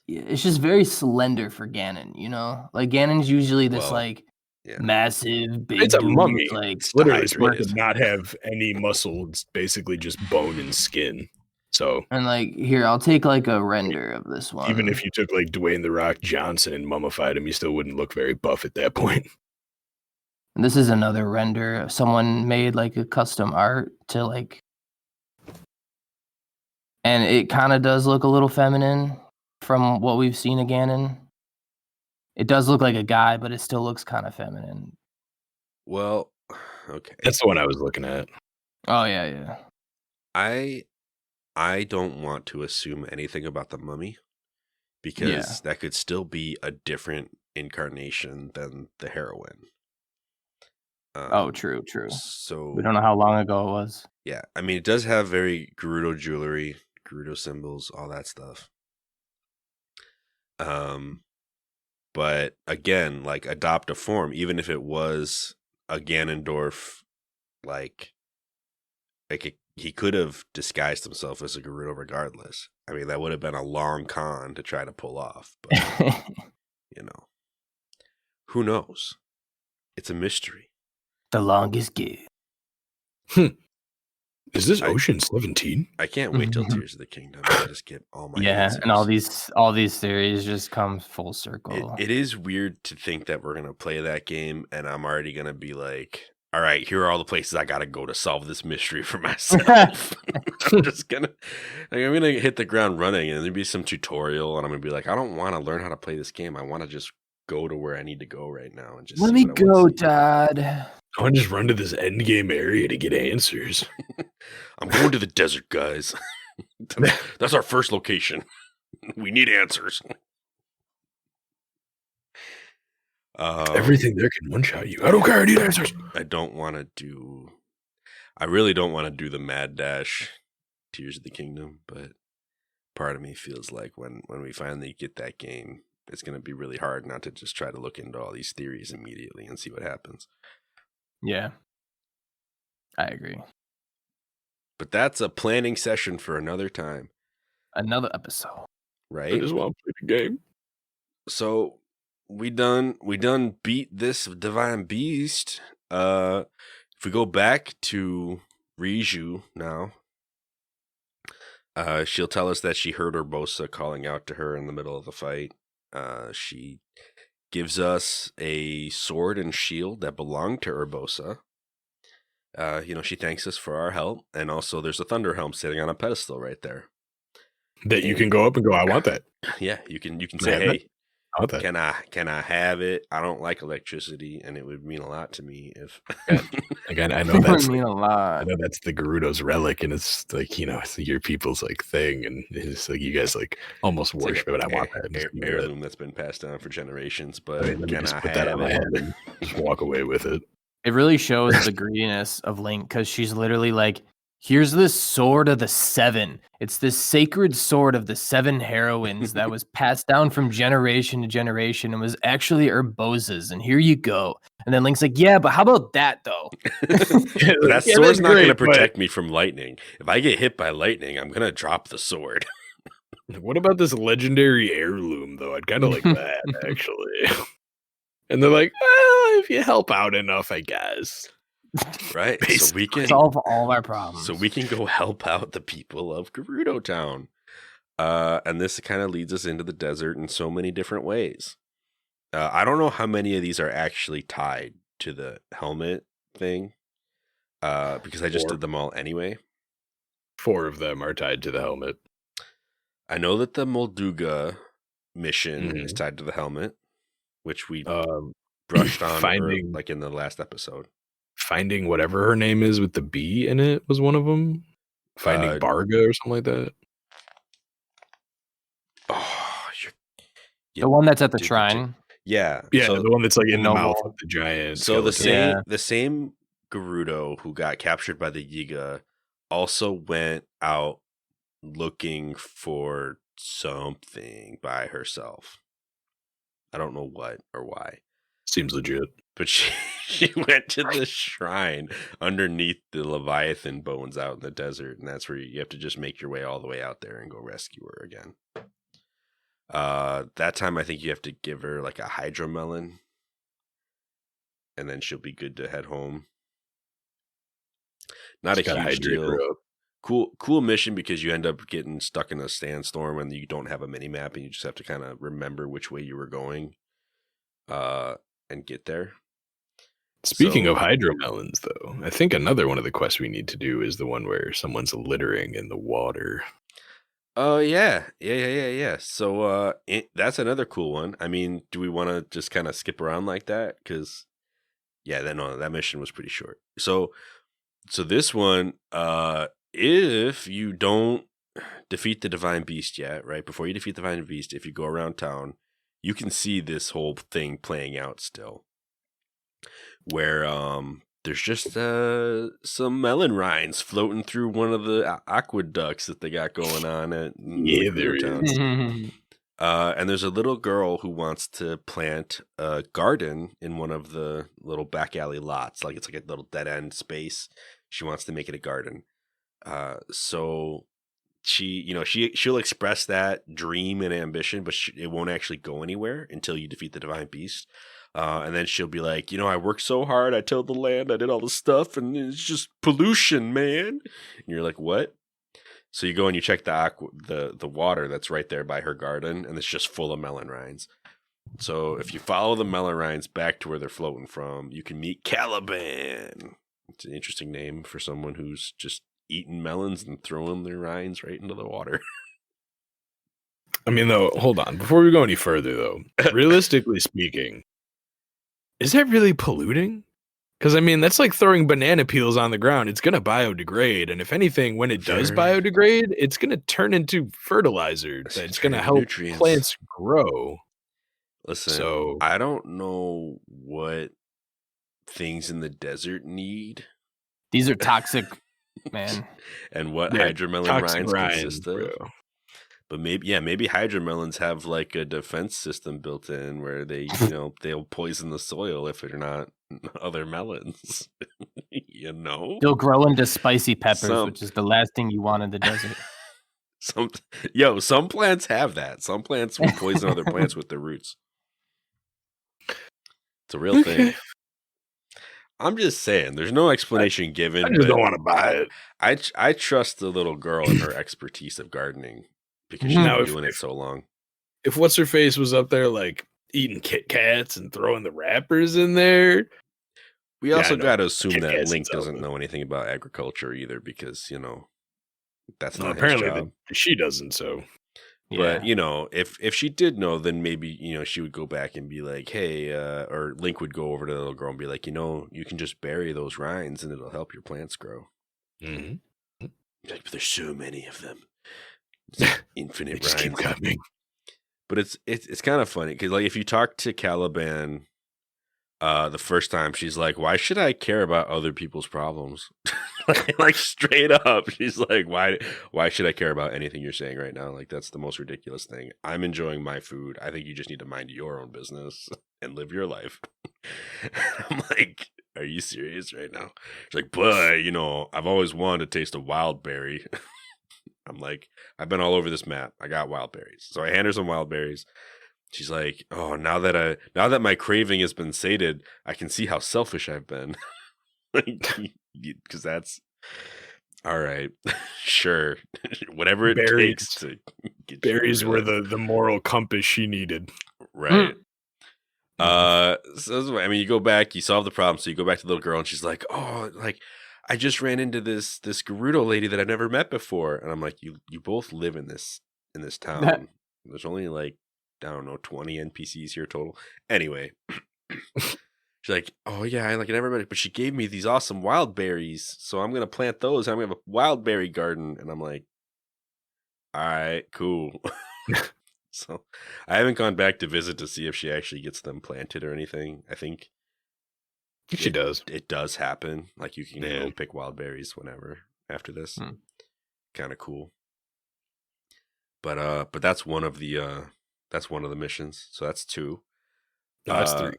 it's just very slender for Ganon, you know? Like Ganon's usually this Well, like yeah. massive big It's a dude, mummy. like It's literally High supposed to raised. not have any muscle. It's basically just bone and skin. So and like here, I'll take like a render of this one. even if you took like Dwayne the Rock Johnson and mummified him, you still wouldn't look very buff at that point. And this is another render. Someone made like a custom art to like, and it kind of does look a little feminine from what we've seen of Ganon. It does look like a guy, but it still looks kind of feminine. Well, okay. That's the one I was looking at. Oh yeah. I don't want to assume anything about the mummy because that could still be a different incarnation than the heroine. True. So We don't know how long ago it was. yeah, I mean, it does have very Gerudo jewelry, Gerudo symbols, all that stuff. But again, like adopt a form, even if it was a Ganondorf, like he could have disguised himself as a Gerudo regardless. I mean, that would have been a long con to try to pull off, but you know, who knows? It's a mystery. The longest game. Is this Ocean 17? I can't wait till Tears of the Kingdom to just get all my answers. And all these theories just come full circle. It is weird to think that we're gonna play that game and I'm already gonna be like, all right, here are all the places I gotta go to solve this mystery for myself. I'm gonna hit the ground running and there'll be some tutorial and I'm gonna be like, I don't want to learn how to play this game. I want to just go to where I need to go right now and just let see me what I go, wanna see. Dad. I want to just run to this end game area to get answers. I'm going to the desert, guys. That's our first location. We need answers. Everything there can one-shot you. I don't care. I need answers. I really don't want to do the Mad Dash Tears of the Kingdom, but part of me feels like when we finally get that game, it's going to be really hard not to just try to look into all these theories immediately and see what happens. Yeah. I agree. But that's a planning session for another time. Another episode. Right? I just want to play the game. So we done beat this divine beast. If we go back to Riju now, she'll tell us that she heard Urbosa calling out to her in the middle of the fight. She gives us a sword and shield that belonged to Urbosa. She thanks us for our help, and also there's a Thunder Helm sitting on a pedestal right there. That you can go up and go, I want that. Yeah, you can say, have hey, it? I want that. can I have it? I don't like electricity, and it would mean a lot to me if. Again, I know That that's would mean a I lot. know that's the Gerudo's relic, and it's like, it's your people's like thing, and it's like you guys like almost It's like worship it. I want that. Just give me that. heirloom that's been passed down for generations, but Let me can just I put that have on my it? head and just walk away with it. It really shows the greediness of Link because she's literally like, here's this sword of the seven. It's this sacred sword of the seven heroines that was passed down from generation to generation and was actually Urbosa's. And here you go. And then Link's like, yeah, but how about that though? That Yeah, sword's that's not going to great, but- protect me from lightning. If I get hit by lightning, I'm going to drop the sword. What about this legendary heirloom, though? I'd kind of like that, actually. And they're like, well, if you help out enough, I guess. Right? So we can Solve all our problems. So we can go help out the people of Gerudo Town. And this kind of leads us into the desert in so many different ways. I don't know how many of these are actually tied to the helmet thing, because I just 4. did them all anyway. 4 of them are tied to the helmet. I know that the Molduga mission is tied to the helmet, which we brushed on finding- like in the last episode. Finding whatever her name is with the B in it was one of them. Finding Barga or something like that. Oh, The one that's at the Did- shrine. Yeah. Yeah, So, the one that's like in the Noble. mouth of the giant. so the skeleton. same the same Gerudo who got captured by the Yiga also went out looking for something by herself. I don't know what or why. Seems legit. But she went to the shrine underneath the Leviathan bones out in the desert, and that's where you have to just make your way all the way out there and go rescue her again. That time I think you have to give her like a hydromelon, and then she'll be good to head home. Not Just a gotta huge hydrate deal. her up. Cool mission because you end up getting stuck in a sandstorm and you don't have a mini map and you just have to kind of remember which way you were going, and get there. Speaking So- of hydromelons, though, I think another one of the quests we need to do is the one where someone's littering in the water. Oh yeah. So that's another cool one. I mean, do we want to just kind of skip around like that? Because that mission was pretty short. So this one, if you don't defeat the divine beast yet, right before you defeat the divine beast, if you go around town, you can see this whole thing playing out still, where there's just some melon rinds floating through one of the aqueducts that they got going on at Yeah, there town. is. And there's a little girl who wants to plant a garden in one of the little back alley lots. Like it's like a little dead end space. She wants to make it a garden. So she'll express that dream and ambition, but it won't actually go anywhere until you defeat the divine beast. And then she'll be like, I worked so hard. I tilled the land. I did all this stuff, and it's just pollution, man. And you're like, what? So you go and you check the water that's right there by her garden, and it's just full of melon rinds. So if you follow the melon rinds back to where they're floating from, you can meet Caliban. It's an interesting name for someone who's just eating melons and throwing their rinds right into the water. I mean, though, hold on. Before we go any further, though, realistically speaking, is that really polluting? Because, I mean, that's like throwing banana peels on the ground. It's going to biodegrade. And if anything, when it does Very- biodegrade, it's going to turn into fertilizer It's that's going to very help nutrients. plants grow. Listen, So- I don't know what things in the desert need These are toxic, man. and what They're hydromelon Toxic rinds rinds, consist of. bro. But maybe hydromelons have like a defense system built in where they, they'll poison the soil if they're not other melons. They'll grow into spicy peppers, Some- which is the last thing you want in the desert. Some plants have that. Some plants will poison other plants with their roots. It's a real thing. I'm just saying, there's no explanation given. I just but don't want to buy it. I trust the little girl and her expertise of gardening because she's Now, been if- doing it so long. If what's her face was up there like eating Kit Kats and throwing the wrappers in there, We Yeah, I also know. got to assume Kit that Kats Link and doesn't Zelda. know anything about agriculture either because, that's well, not apparently his job. she doesn't. So Yeah. But, if she did know, then maybe, she would go back and be like, hey, or Link would go over to the little girl and be like, you can just bury those rinds and it'll help your plants grow. Like, but there's so many of them. It's like infinite just keep rinds. coming. But it's kind of funny because like if you talk to Caliban, the first time she's like, "Why should I care about other people's problems?" like straight up, she's like, "Why should I care about anything you're saying right now? Like that's the most ridiculous thing. I'm enjoying my food. I think you just need to mind your own business and live your life." I'm like, "Are you serious right now?" She's like, "But I've always wanted to taste a wild berry." I'm like, I've been all over this map. I got wild berries. So I hand her some wild berries. She's like, oh, now that my craving has been sated, I can see how selfish I've been. Because that's all right. Sure. Whatever it Berries. takes to get Berries you were real- the moral compass she needed. right. So I mean, you go back, you solve the problem. So you go back to the little girl, and she's like, "Oh, like I just ran into this Gerudo lady that I've never met before." And I'm like, "You both live in this town. There's only like I don't know 20 NPCs here total." Anyway, she's like, "Oh yeah, I never met it, but she gave me these awesome wild berries, so I'm gonna plant those. I'm gonna have a wild berry garden." And I'm like, "All right, cool." So I haven't gone back to visit to see if she actually gets them planted or anything. I think She does. It does happen. Like you can Yeah. go pick wild berries whenever after this. Kind of cool. But that's one of the missions. So that's 2. No, that's 3.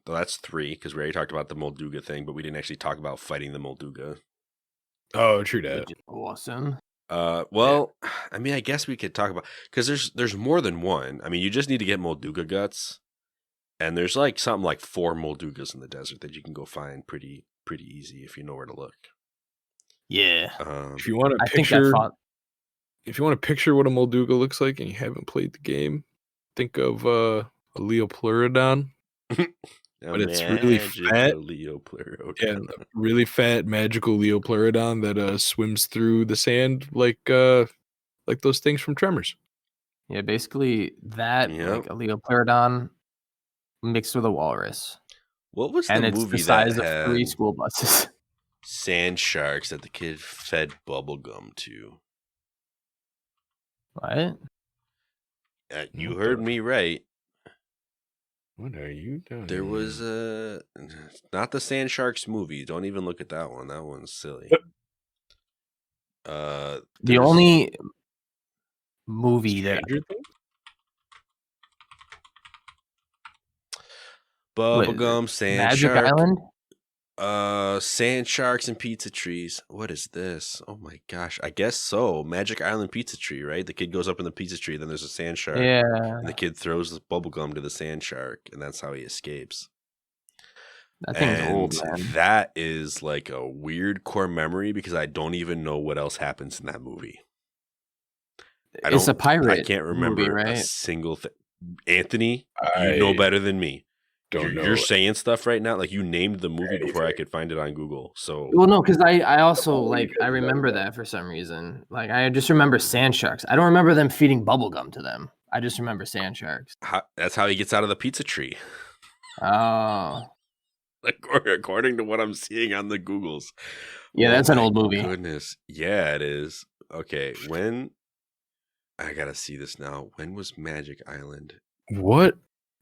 Well, that's 3 because we already talked about the Molduga thing, but we didn't actually talk about fighting the Molduga. Oh, true that. Which is awesome. Well, I mean, I guess we could talk about because there's more than one. I mean, you just need to get Molduga guts, and there's like something like 4 Moldugas in the desert that you can go find pretty easy if you know where to look. Yeah. If you want to I think picture, that if you want to picture what a Molduga looks like and you haven't played the game, think of a Leopleurodon. But it's really fat. Leopleurodon. Yeah, really fat magical Leopleurodon that swims through the sand like those things from Tremors. Yeah, basically that, like a Leopleurodon mixed with a walrus. What was the and it's movie the size that of had 3 school buses. sand sharks that the kid fed bubblegum to? What? You heard me right. What are you doing? There was not the Sand Sharks movie. Don't even look at that one. That one's silly. The only movie that bubblegum, sand Magic shark, Island. Sand Sharks and Pizza Trees. What is this? Oh my gosh! I guess so. Magic Island Pizza Tree, right? The kid goes up in the pizza tree, then there's a sand shark. Yeah. And the kid throws the bubblegum to the sand shark, and that's how he escapes. That thing's old, man. That is like a weird core memory because I don't even know what else happens in that movie. It's a pirate. I can't remember movie, right? a single thing. Anthony, you know better than me. You're saying stuff right now, like you named the movie before I could find it on Google. So well, no, because I also I remember that for some reason. Like I just remember sand sharks. I don't remember them feeding bubblegum to them. I just remember sand sharks. That's how he gets out of the pizza tree. Oh, according to what I'm seeing on the Googles. Yeah, that's an old movie. Goodness, yeah, it is. Okay, when I gotta see this now. When was Magic Island? What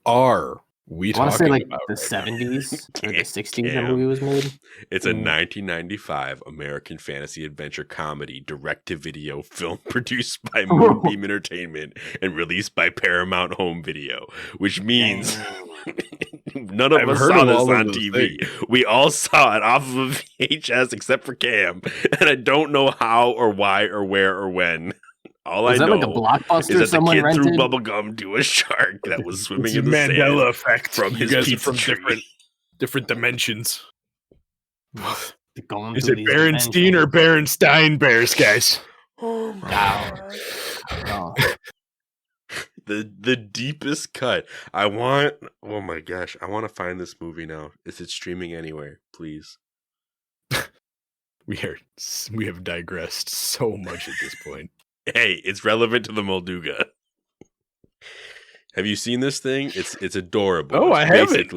are we talking about? I want to say like the 70s or the 60s that movie was made. It's a 1995 American fantasy adventure comedy direct-to-video film produced by Moonbeam Entertainment and released by Paramount Home Video, which means none of us saw this on TV. We all saw it off of a VHS except for Cam, and I don't know how or why or where or when. All I know like a Blockbuster is that someone the kid rented? threw bubblegum to a shark that was swimming in the Mandela sand effect from his pizza tree. different dimensions. Is it Berenstein or Berenstein Bears, guys? Oh wow. Oh. The deepest cut. Oh my gosh, I want to find this movie now. Is it streaming anywhere? Please. We have digressed so much at this point. Hey, it's relevant to the Molduga. Have you seen this thing? It's adorable. Oh, it's I haven't.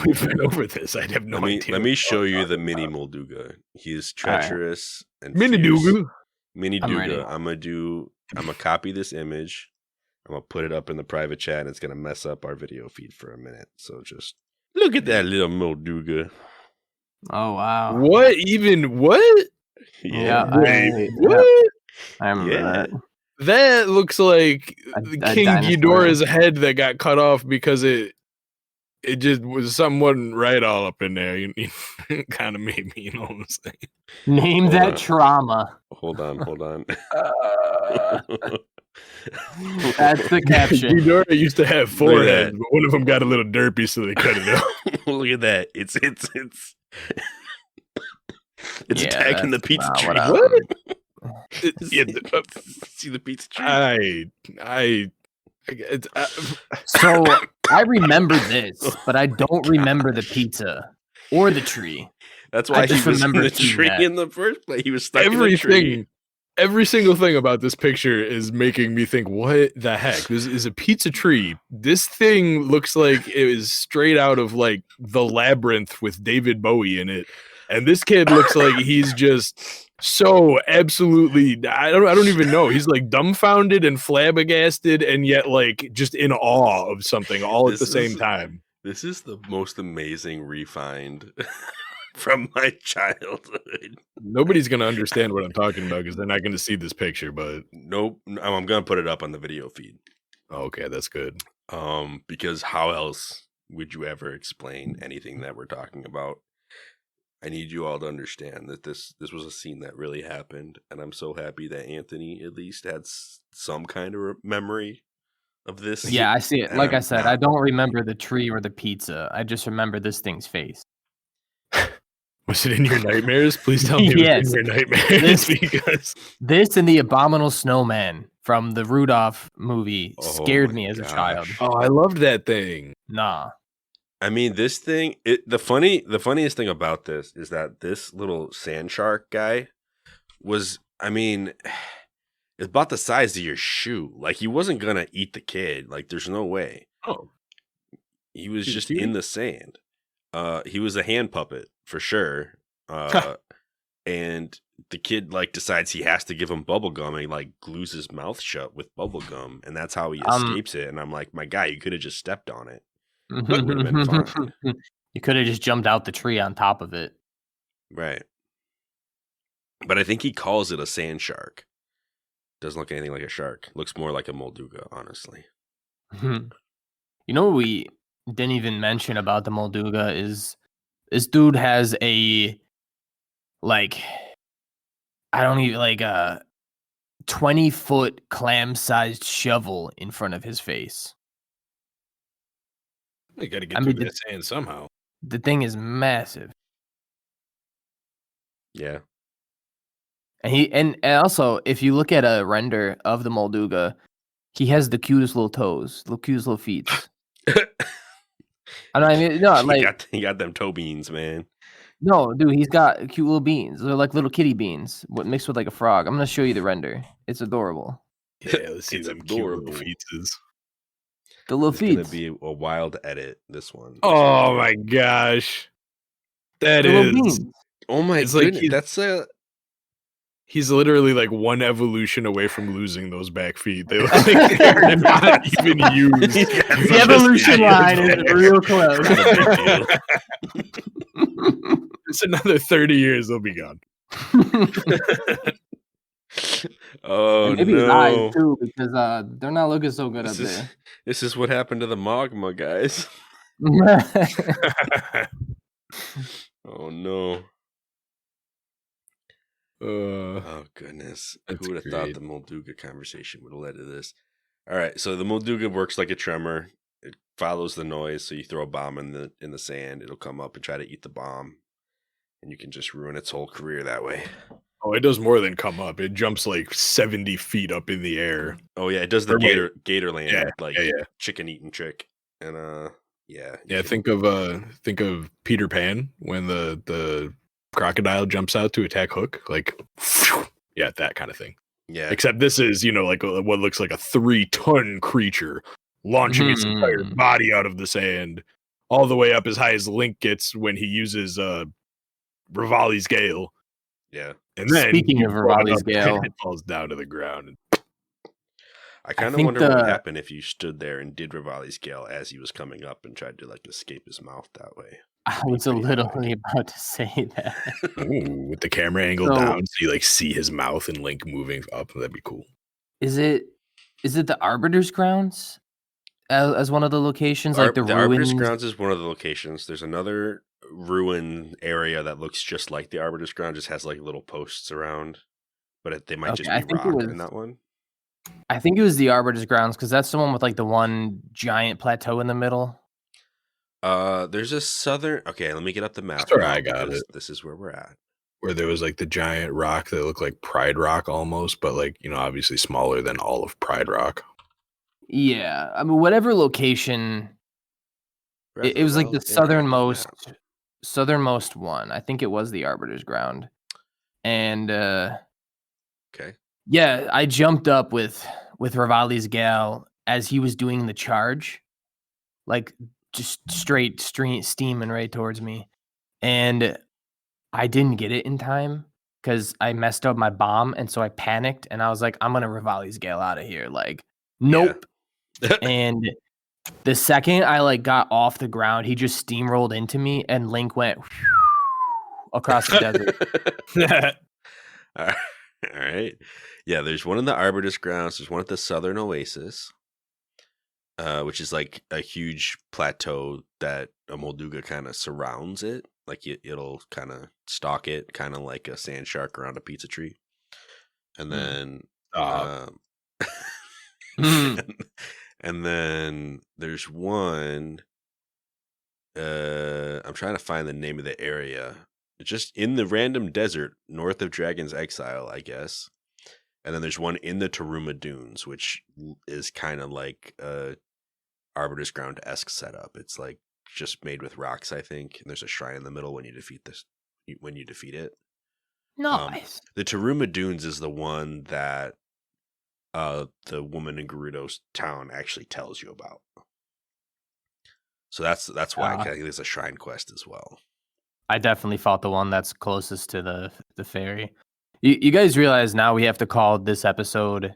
We've been over this. I have no idea. Let me show you the mini Molduga. He is treacherous and Mini Duga. Mini Duga. I'm gonna copy this image. I'm gonna put it up in the private chat, and it's gonna mess up our video feed for a minute. So just look at that little Molduga. Oh wow! What even? What? Yeah. What? I remember that. That looks like King Ghidorah's head that got cut off because it just was something wasn't right all up in there. You kind of made me, you know what I'm saying? Name that trauma. Hold on. That's the caption. Ghidorah used to have 4 heads, but one of them got a little derpy, so they cut it out. Look at that! It's attacking the pizza tree. What? See the pizza tree? So I remember this, but I don't remember the pizza or the tree. That's why he was in the tree in the first place. He was stuck in the tree. Every single thing about this picture is making me think, what the heck? This is a pizza tree. This thing looks like it is straight out of like The Labyrinth with David Bowie in it. And this kid looks like he's just so absolutely, I don't even know. He's like dumbfounded and flabbergasted and yet like just in awe of something all at the same time. This is the most amazing refined from my childhood. Nobody's going to understand what I'm talking about because they're not going to see this picture, but nope, I'm going to put it up on the video feed. Okay, that's good. Because how else would you ever explain anything that we're talking about? I need you all to understand that this was a scene that really happened, and I'm so happy that Anthony at least had some kind of memory of this. Yeah, I see it. Like I said, I don't remember the tree or the pizza. I just remember this thing's face. Was it in your nightmares? Please tell me Yes. it was in your nightmares because this and the abominable snowman from the Rudolph movie scared me as a child. Oh, I loved that thing. Nah. I mean, this thing, the funniest thing about this is that this little sand shark guy was, I mean, it's about the size of your shoe. Like, he wasn't going to eat the kid. Like, there's no way. Oh. He was just in the sand. He was a hand puppet, for sure. And the kid, like, decides he has to give him bubble gum, and he, like, glues his mouth shut with bubble gum, and that's how he escapes it. And I'm like, my guy, you could have just stepped on it. Would have been fine. You could have just jumped out the tree on top of it. Right. But I think he calls it a sand shark. Doesn't look anything like a shark. Looks more like a Molduga, honestly. You know what we didn't even mention about the Molduga is this dude has a, like, I don't even, like, a 20-foot clam-sized shovel in front of his face. You got to get through that sand somehow. The thing is massive. Yeah. And also, if you look at a render of the Molduga, he has the cutest little toes, the cutest little feet. I mean, no, like he got them toe beans, man. No, dude, he's got cute little beans. They're like little kitty beans, mixed with like a frog. I'm gonna show you the render. It's adorable. Yeah, let's see them cute little feetses. The little feet. It's gonna be a wild edit. This one. Oh my gosh, that is. Oh my goodness, like that's a. He's literally like one evolution away from losing those back feet. They look like they're not even used. The evolution line is real close. It's another 30 years, they'll be gone. Oh, and maybe no. his eyes too, because they're not looking so good there. This is what happened to the magma, guys. Oh no. Oh goodness. Who would have thought the Molduga conversation would have led to this? All right, so the Molduga works like a tremor. It follows the noise, so you throw a bomb in the sand, it'll come up and try to eat the bomb, and you can just ruin its whole career that way. Oh, it does more than come up. It jumps like 70 feet up in the air. Oh yeah, it does the gator land, chicken eating trick. And yeah. Think of Peter Pan when the crocodile jumps out to attack Hook, like that kind of thing. Yeah. Except this is, like what looks like a 3-ton creature launching its entire body out of the sand, all the way up as high as Link gets when he uses Rivali's Gale. Yeah. And then speaking of Rivali's Gale, it falls down to the ground. I kind of wonder what would happen if you stood there and did Rivali's Gale as he was coming up and tried to like escape his mouth that way. I was literally about to say that. Ooh, with the camera angle down, so you like see his mouth and Link moving up. That'd be cool. Is it the Arbiter's Grounds as one of the locations? Like the Arbiter's Grounds is one of the locations. There's another ruin area that looks just like the Arbiter's Ground, just has like little posts around, but they might just be rock in that one. I think it was the Arbiter's Grounds because that's the one with like the one giant plateau in the middle. There's a southern. Okay, let me get up the map. Sorry, I got it. This is where we're at. Where there was like the giant rock that looked like Pride Rock almost, but like obviously smaller than all of Pride Rock. Yeah, I mean whatever location. It was like the southernmost one. I think it was the Arbiter's Ground, and okay. Yeah, I jumped up with Rivali's Gale as he was doing the charge, like just straight steaming right towards me. And I didn't get it in time because I messed up my bomb, and so I panicked, and I was like, I'm gonna Rivali's Gale out of here. Like, nope. And the second I like got off the ground, he just steamrolled into me, and Link went across the desert. All right. Yeah, there's one in the Arbutus Grounds. There's one at the Southern Oasis, which is like a huge plateau that a Molduga kind of surrounds it. Like it'll kind of stalk it, kind of like a sand shark around a pizza tree. And then, and then there's one. I'm trying to find the name of the area. It's just in the random desert north of Dragon's Exile, I guess. And then there's one in the Taruma Dunes, which is kind of like a Arbutus Ground-esque setup. It's like just made with rocks, I think. And there's a shrine in the middle when you defeat it. Nice. The Taruma Dunes is the one that the woman in Gerudo's town actually tells you about. So that's why I think there's a shrine quest as well. I definitely fought the one that's closest to the ferry. You guys realize now we have to call this episode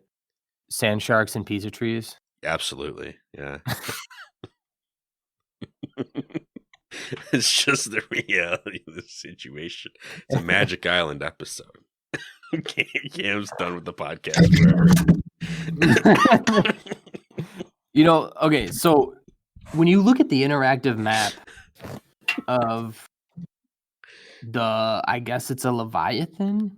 Sand Sharks and Pizza Trees? Absolutely, yeah. It's just the reality of the situation. It's a Magic Island episode. Cam's done with the podcast forever. Okay, so when you look at the interactive map of I guess it's a Leviathan.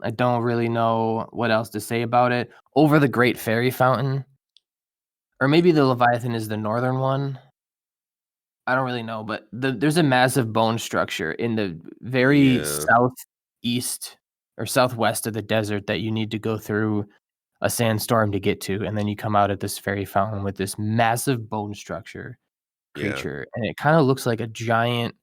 I don't really know what else to say about it. Over the Great Fairy Fountain. Or maybe the Leviathan is the northern one. I don't really know, but there's a massive bone structure in the very southeast or southwest of the desert that you need to go through a sandstorm to get to, and then you come out at this fairy fountain with this massive bone structure creature, and it kind of looks like a giant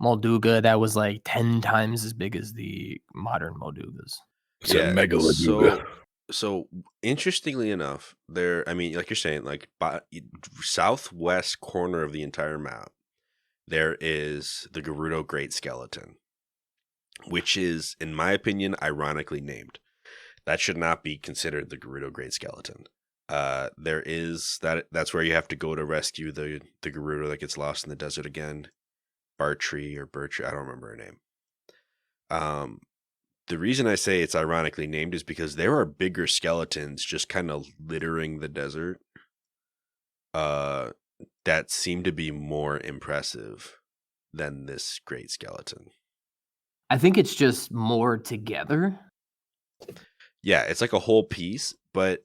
Molduga that was like 10 times as big as the modern Moldugas. It's a Megaloduga. So interestingly enough, like you're saying, like southwest corner of the entire map, there is the Gerudo Great Skeleton, which is, in my opinion, ironically named. That should not be considered the Gerudo Great Skeleton. There is that's where you have to go to rescue the Gerudo that gets lost in the desert again. Bartree, I don't remember her name. The reason I say it's ironically named is because there are bigger skeletons just kind of littering the desert that seem to be more impressive than this great skeleton. I think it's just more together. Yeah, it's like a whole piece, but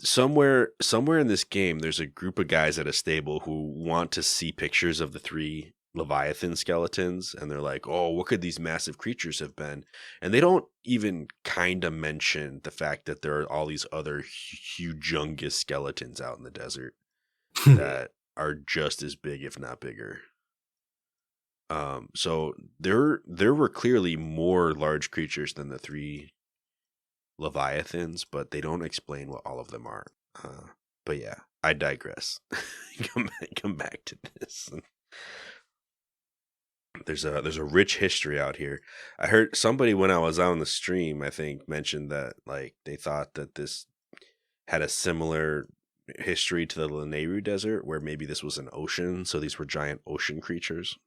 somewhere in this game, there's a group of guys at a stable who want to see pictures of the 3 Leviathan skeletons, and they're like, oh, what could these massive creatures have been? And they don't even kind of mention the fact that there are all these other humongous skeletons out in the desert that are just as big, if not bigger. So there were clearly more large creatures than the 3 Leviathans, but they don't explain what all of them are. But yeah, I digress. Come back to this. There's a rich history out here. I heard somebody when I was on the stream, I think, mentioned that like they thought that this had a similar history to the Lanayru Desert, where maybe this was an ocean, so these were giant ocean creatures.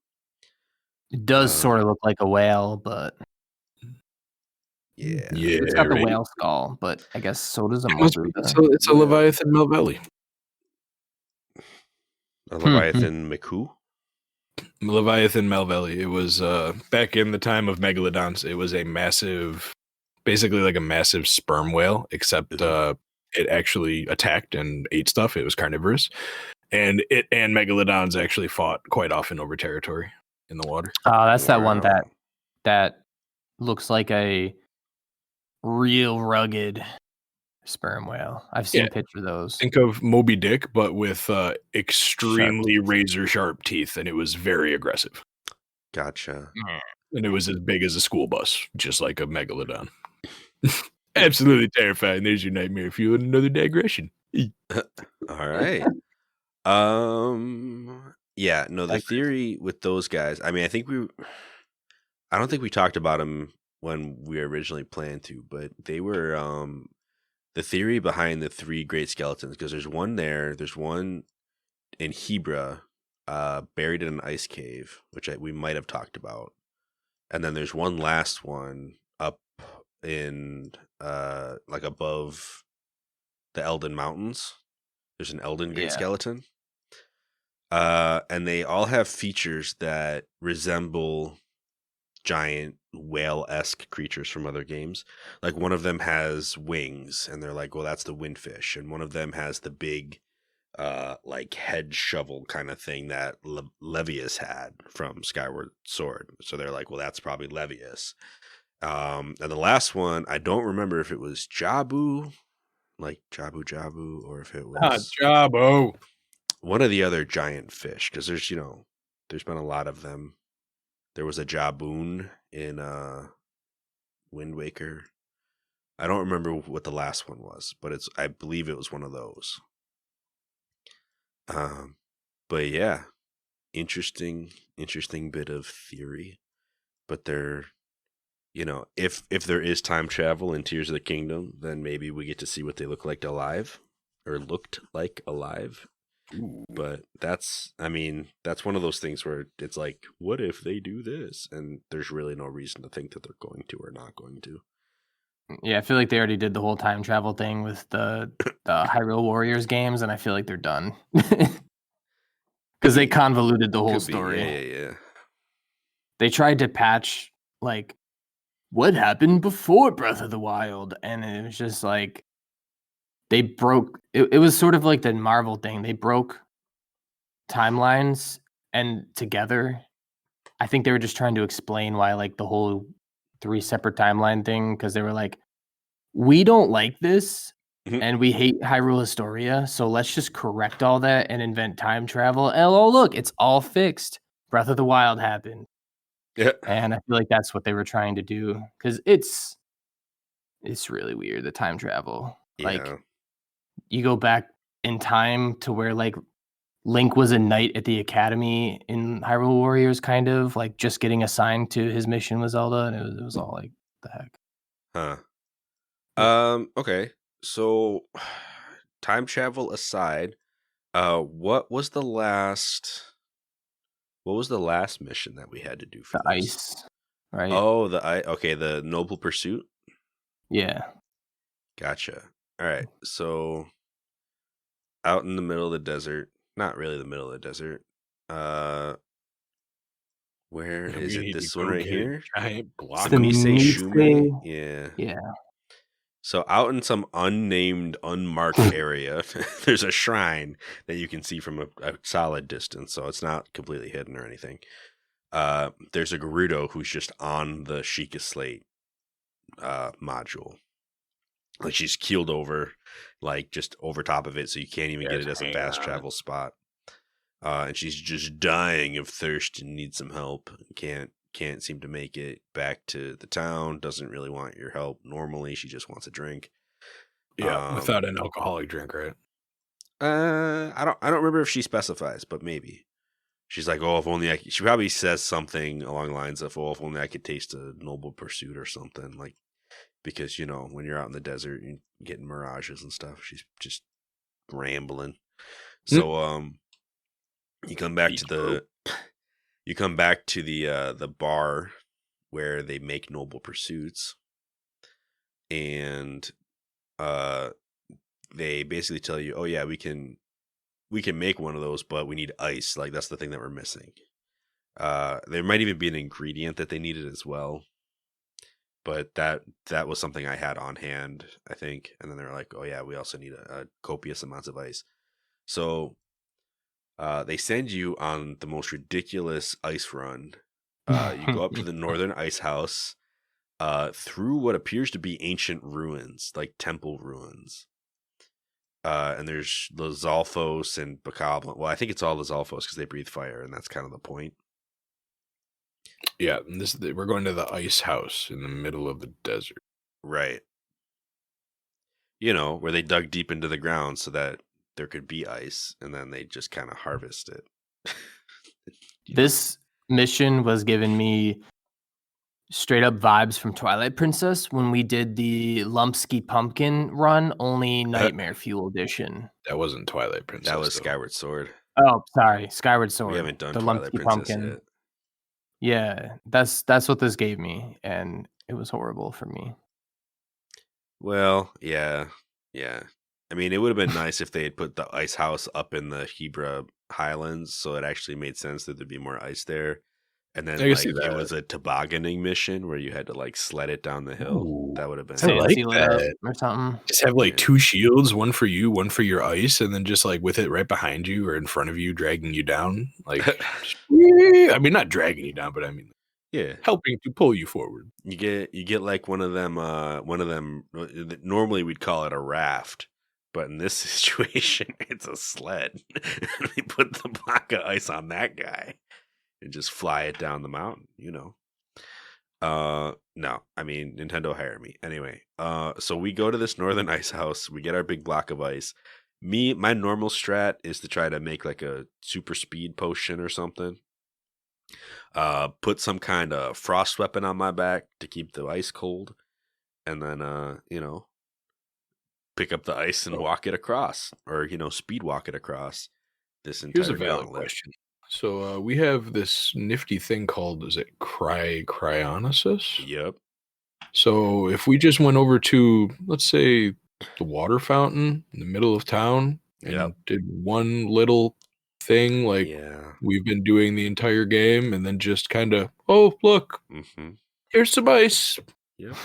It does sort of look like a whale, but yeah, it's got the whale skull, but I guess so does a Molduga. So it's a Leviathan Melveli. A Leviathan Miku. Leviathan Melveli. It was back in the time of megalodons. It was a massive, basically like a massive sperm whale, except it actually attacked and ate stuff. It was carnivorous, and it and megalodons actually fought quite often over territory in the water. Oh, that's that one that looks like a real rugged sperm whale. I've seen pictures of those. Think of Moby Dick, but with extremely razor sharp teeth, and it was very aggressive. Gotcha. And it was as big as a school bus, just like a megalodon. Absolutely terrifying. There's your nightmare fuel and another digression. All right. Yeah, no, the theory with those guys, I mean, I think I don't think we talked about them when we originally planned to, but they were the theory behind the 3 great skeletons, because there's one there's one in Hebra, buried in an ice cave, which we might have talked about. And then there's one last one up in like above the Elden Mountains. There's an Elden great skeleton. And they all have features that resemble giant whale-esque creatures from other games. Like one of them has wings, and they're like, well, that's the windfish. And one of them has the big like head shovel kind of thing that Levius had from Skyward Sword. So they're like, well, that's probably Levius. And the last one, I don't remember if it was Jabu, like Jabu, or if it was Jabo. one of the other giant fish, because there's there's been a lot of them. There was a Jaboon in Wind Waker. I don't remember what the last one was, but I believe it was one of those. But yeah, interesting bit of theory. But they're, if there is time travel in Tears of the Kingdom, then maybe we get to see what they looked like alive. But that's one of those things where it's like, what if they do this? And there's really no reason to think that they're going to or not going to. Yeah, I feel like they already did the whole time travel thing with the Hyrule Warriors games, and I feel like they're done. Because they convoluted the whole story. Yeah. They tried to patch, like, what happened before Breath of the Wild, and it was just like, they broke, it was sort of like the Marvel thing. They broke timelines and together. I think they were just trying to explain why, like, the whole 3 separate timeline thing, because they were like, we don't like this, and we hate Hyrule Historia, so let's just correct all that and invent time travel. And oh, look, it's all fixed. Breath of the Wild happened. Yeah. And I feel like that's what they were trying to do, because it's really weird, the time travel. Yeah. Like, you go back in time to where, like, Link was a knight at the academy in Hyrule Warriors, kind of like just getting assigned to his mission with Zelda, and it was all like, the heck. Okay. So, time travel aside, what was the last mission that we had to do for The this? ice, right? Oh, the Noble Pursuit? Yeah. Gotcha. All right. So, out in the middle of the desert, not really the middle of the desert. Where is it? This one right here? Giant block. Mise Shume? Yeah. So out in some unnamed, unmarked area, there's a shrine that you can see from a solid distance, so it's not completely hidden or anything. There's a Gerudo who's just on the Sheikah Slate module. Like, she's keeled over, like, just over top of it, so you can't even get it as a fast travel spot. And she's just dying of thirst and needs some help. Can't seem to make it back to the town. Doesn't really want your help normally. She just wants a drink. Yeah, without an alcoholic drink, right? I don't remember if she specifies, but maybe. She's like, oh, if only I could. She probably says something along the lines of, oh, if only I could taste a Noble Pursuit or something, like, because, when you're out in the desert, you're getting mirages and stuff. She's just rambling. So, you come back to the bar where they make Noble Pursuits, and they basically tell you, oh yeah, we can make one of those, but we need ice. Like, that's the thing that we're missing. There might even be an ingredient that they needed as well, but that was something I had on hand, I think. And then they're like, oh yeah, we also need a copious amounts of ice. So they send you on the most ridiculous ice run. You go up to the northern ice house, through what appears to be ancient ruins, like temple ruins. And there's the Zalfos and Bakabla. Well, I think it's all the Zalfos because they breathe fire, and that's kind of the point. Yeah, we're going to the ice house in the middle of the desert. Right. Where they dug deep into the ground so that there could be ice, and then they just kind of harvest it. This mission was giving me straight up vibes from Twilight Princess when we did the Lumpsky Pumpkin run, only Nightmare Fuel edition. That wasn't Twilight Princess. That was though. Skyward Sword. Oh, sorry, Skyward Sword. We haven't done the Twilight Lumpsky Princess Pumpkin. yet. Yeah, that's what this gave me, and it was horrible for me. Well, yeah. I mean, it would have been nice if they had put the ice house up in the Hebra Highlands, so it actually made sense that there'd be more ice there. And then I can like see it that. was a tobogganing mission where you had to like sled it down the hill. Ooh. That would have been I like Seal it up that. or something. Just have like Yeah. 2 shields, one for you, one for your ice, and then just like with it right behind you or in front of you, dragging you down. Like, I mean, not dragging you down, but I mean, Yeah. helping to pull you forward. You get like one of them. Normally we'd call it a raft, but in this situation, it's a sled. They put the block of ice on that guy and just fly it down the mountain. No, I mean Nintendo hire me anyway. So we go to this northern ice house. We get our big block of ice. My normal strat is to try to make like a super speed potion or something. Put some kind of frost weapon on my back to keep the ice cold, and then pick up the ice and walk it across, or speed walk it across this entire Here's a valid gauntlet. question. So we have this nifty thing called, is it cryonesis? Yep. So if we just went over to, let's say, the water fountain in the middle of town and Yep. did one little thing like Yeah. we've been doing the entire game, and then just kind of, oh, look, Mm-hmm. here's some ice. Yep.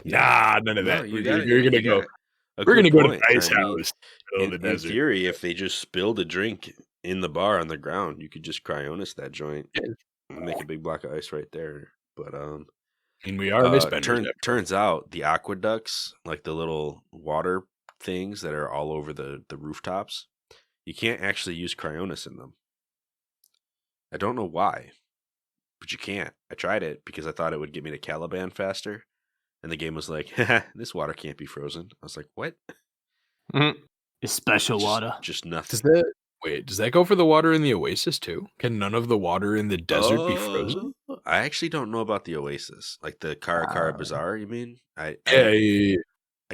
Nah, none of No, that. you You're got gonna go. a We're good gonna go point. to the ice I mean, house. middle of in the desert. theory, if they just spilled a drink in the bar on the ground, you could just cryonis that joint and make a big block of ice right there. But I mean, we are ice benders. after all. turns out the aqueducts, like the little water things that are all over the rooftops, you can't actually use cryonis in them. I don't know why, but you can't. I tried it because I thought it would get me to Caliban faster, and the game was like, "This water can't be frozen." I was like, "What?" It's special water. Just nothing. Does that go for the water in the oasis too? Can none of the water in the desert be frozen? I actually don't know about the oasis, like the Karakara Bazaar. You mean? I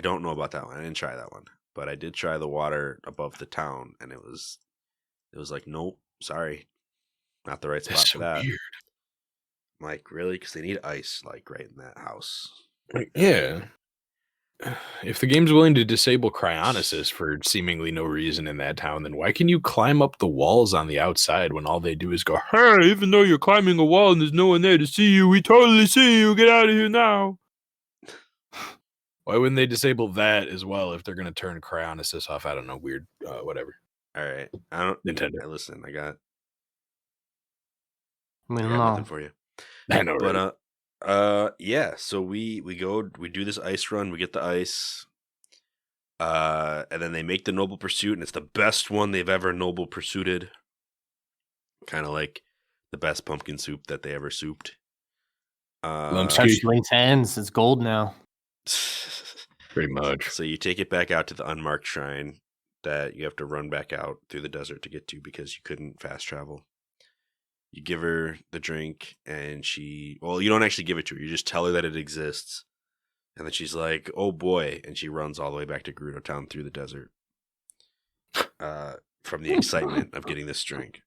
don't know about that one. I didn't try that one, but I did try the water above the town, and it was like, nope, sorry, not the right spot That's for so that. weird. I'm like, really? Because they need ice, like right in that house. Like, yeah. If the game's willing to disable cryonesis for seemingly no reason in that town, then why can you climb up the walls on the outside when all they do is go, "Hey, even though you're climbing a wall and there's no one there to see you, we totally see you. Get out of here now." Why wouldn't they disable that as well if they're going to turn cryonesis off? I don't know. Weird. Whatever. All right, I don't. Nintendo. Listen, I got I mean, nothing for you. I know, But right? yeah, so we do this ice run, we get the ice, and then they make the noble pursuit, and it's the best one they've ever noble pursuited, kind of like the best pumpkin soup that they ever souped. touched Link's hands. It's gold now. Pretty much. So you take it back out to the unmarked shrine that you have to run back out through the desert to get to because you couldn't fast travel. You give her the drink, and you don't actually give it to her. You just tell her that it exists. And then she's like, oh boy. And she runs all the way back to Gerudo Town through the desert from the excitement of getting this drink.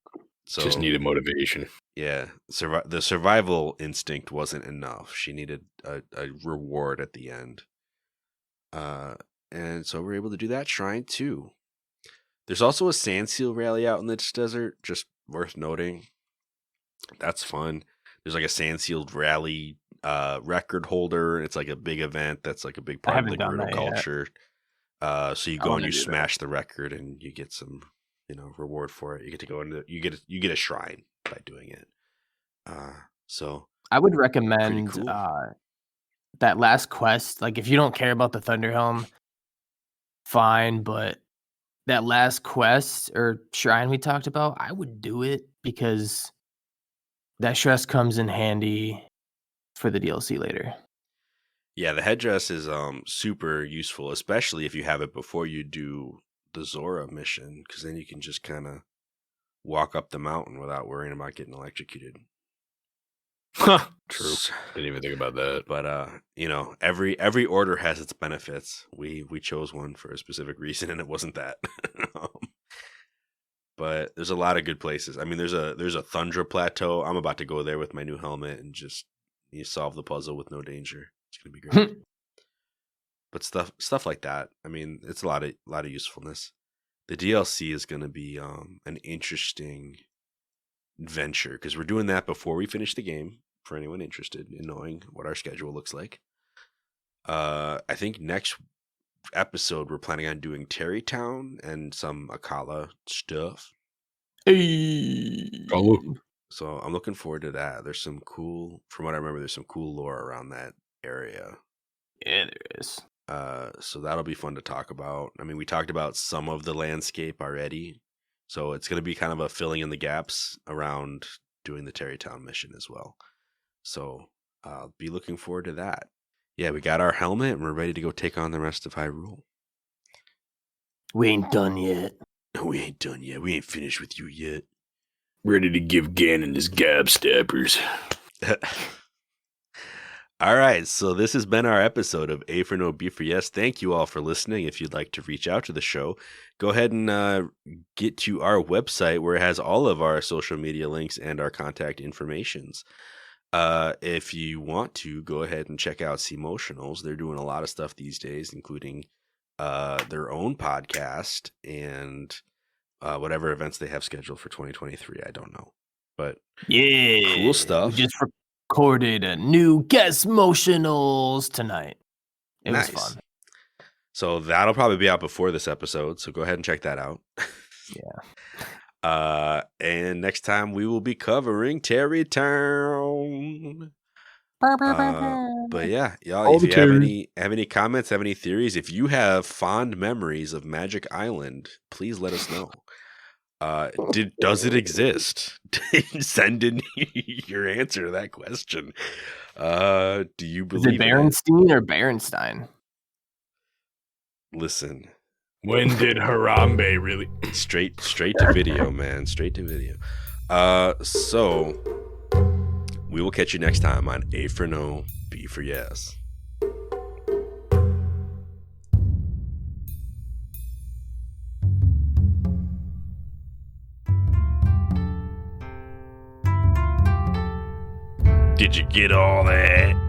So Just needed motivation. Yeah. The survival instinct wasn't enough. She needed a reward at the end. And so we're able to do that shrine too. There's also a sand seal rally out in this desert, just worth noting. That's fun. There's like a sand sealed rally record holder. It's like a big event that's like a big part of the Gerudo culture. So you go and you smash the record and you get some, reward for it. You get to go into you get a shrine by doing it. So I would recommend cool. that last quest. Like, if you don't care about the Thunder Helm, fine, but that last quest or shrine we talked about, I would do it because that dress comes in handy for the DLC later. Yeah, the headdress is super useful, especially if you have it before you do the Zora mission, because then you can just kind of walk up the mountain without worrying about getting electrocuted. True. Didn't even think about that. But you know, every order has its benefits. We chose one for a specific reason, and it wasn't that. But there's a lot of good places. I mean, there's a Thunder Plateau. I'm about to go there with my new helmet and just you solve the puzzle with no danger. It's gonna be great. But stuff like that. I mean, it's a lot of usefulness. The DLC is gonna be an interesting venture because we're doing that before we finish the game. For anyone interested in knowing what our schedule looks like, I think next episode we're planning on doing Terrytown and some Akala stuff. Hey. So I'm looking forward to that. There's some cool, from what I remember, there's some cool lore around that area. Yeah, there is. So that'll be fun to talk about. I mean, we talked about some of the landscape already, so it's going to be kind of a filling in the gaps around doing the Terrytown mission as well. So I'll be looking forward to that. Yeah, we got our helmet and we're ready to go take on the rest of Hyrule. We ain't done yet. No, we ain't done yet. We ain't finished with you yet. Ready to give Ganon his gab stabbers. All right, so this has been our episode of A4NB4Y. Thank you all for listening. If you'd like to reach out to the show, go ahead and get to our website where it has all of our social media links and our contact informations. If you want to, go ahead and check out Seamotionals. They're doing a lot of stuff these days, including their own podcast and whatever events they have scheduled for 2023. I don't know. But yeah, cool stuff. We just recorded a new Guest Motionals tonight. It was fun. So that'll probably be out before this episode. So go ahead and check that out. Yeah. And next time we will be covering Terrytown. But yeah, y'all, if you have any comments, have any theories, if you have fond memories of Magic Island, please let us know. Does it exist? Send in your answer to that question. Do you believe Is it Berenstein or Berenstein? Listen. When did Harambe really? Straight to video, man. Straight to video. So we will catch you next time on A for No, B for Yes. Did you get all that?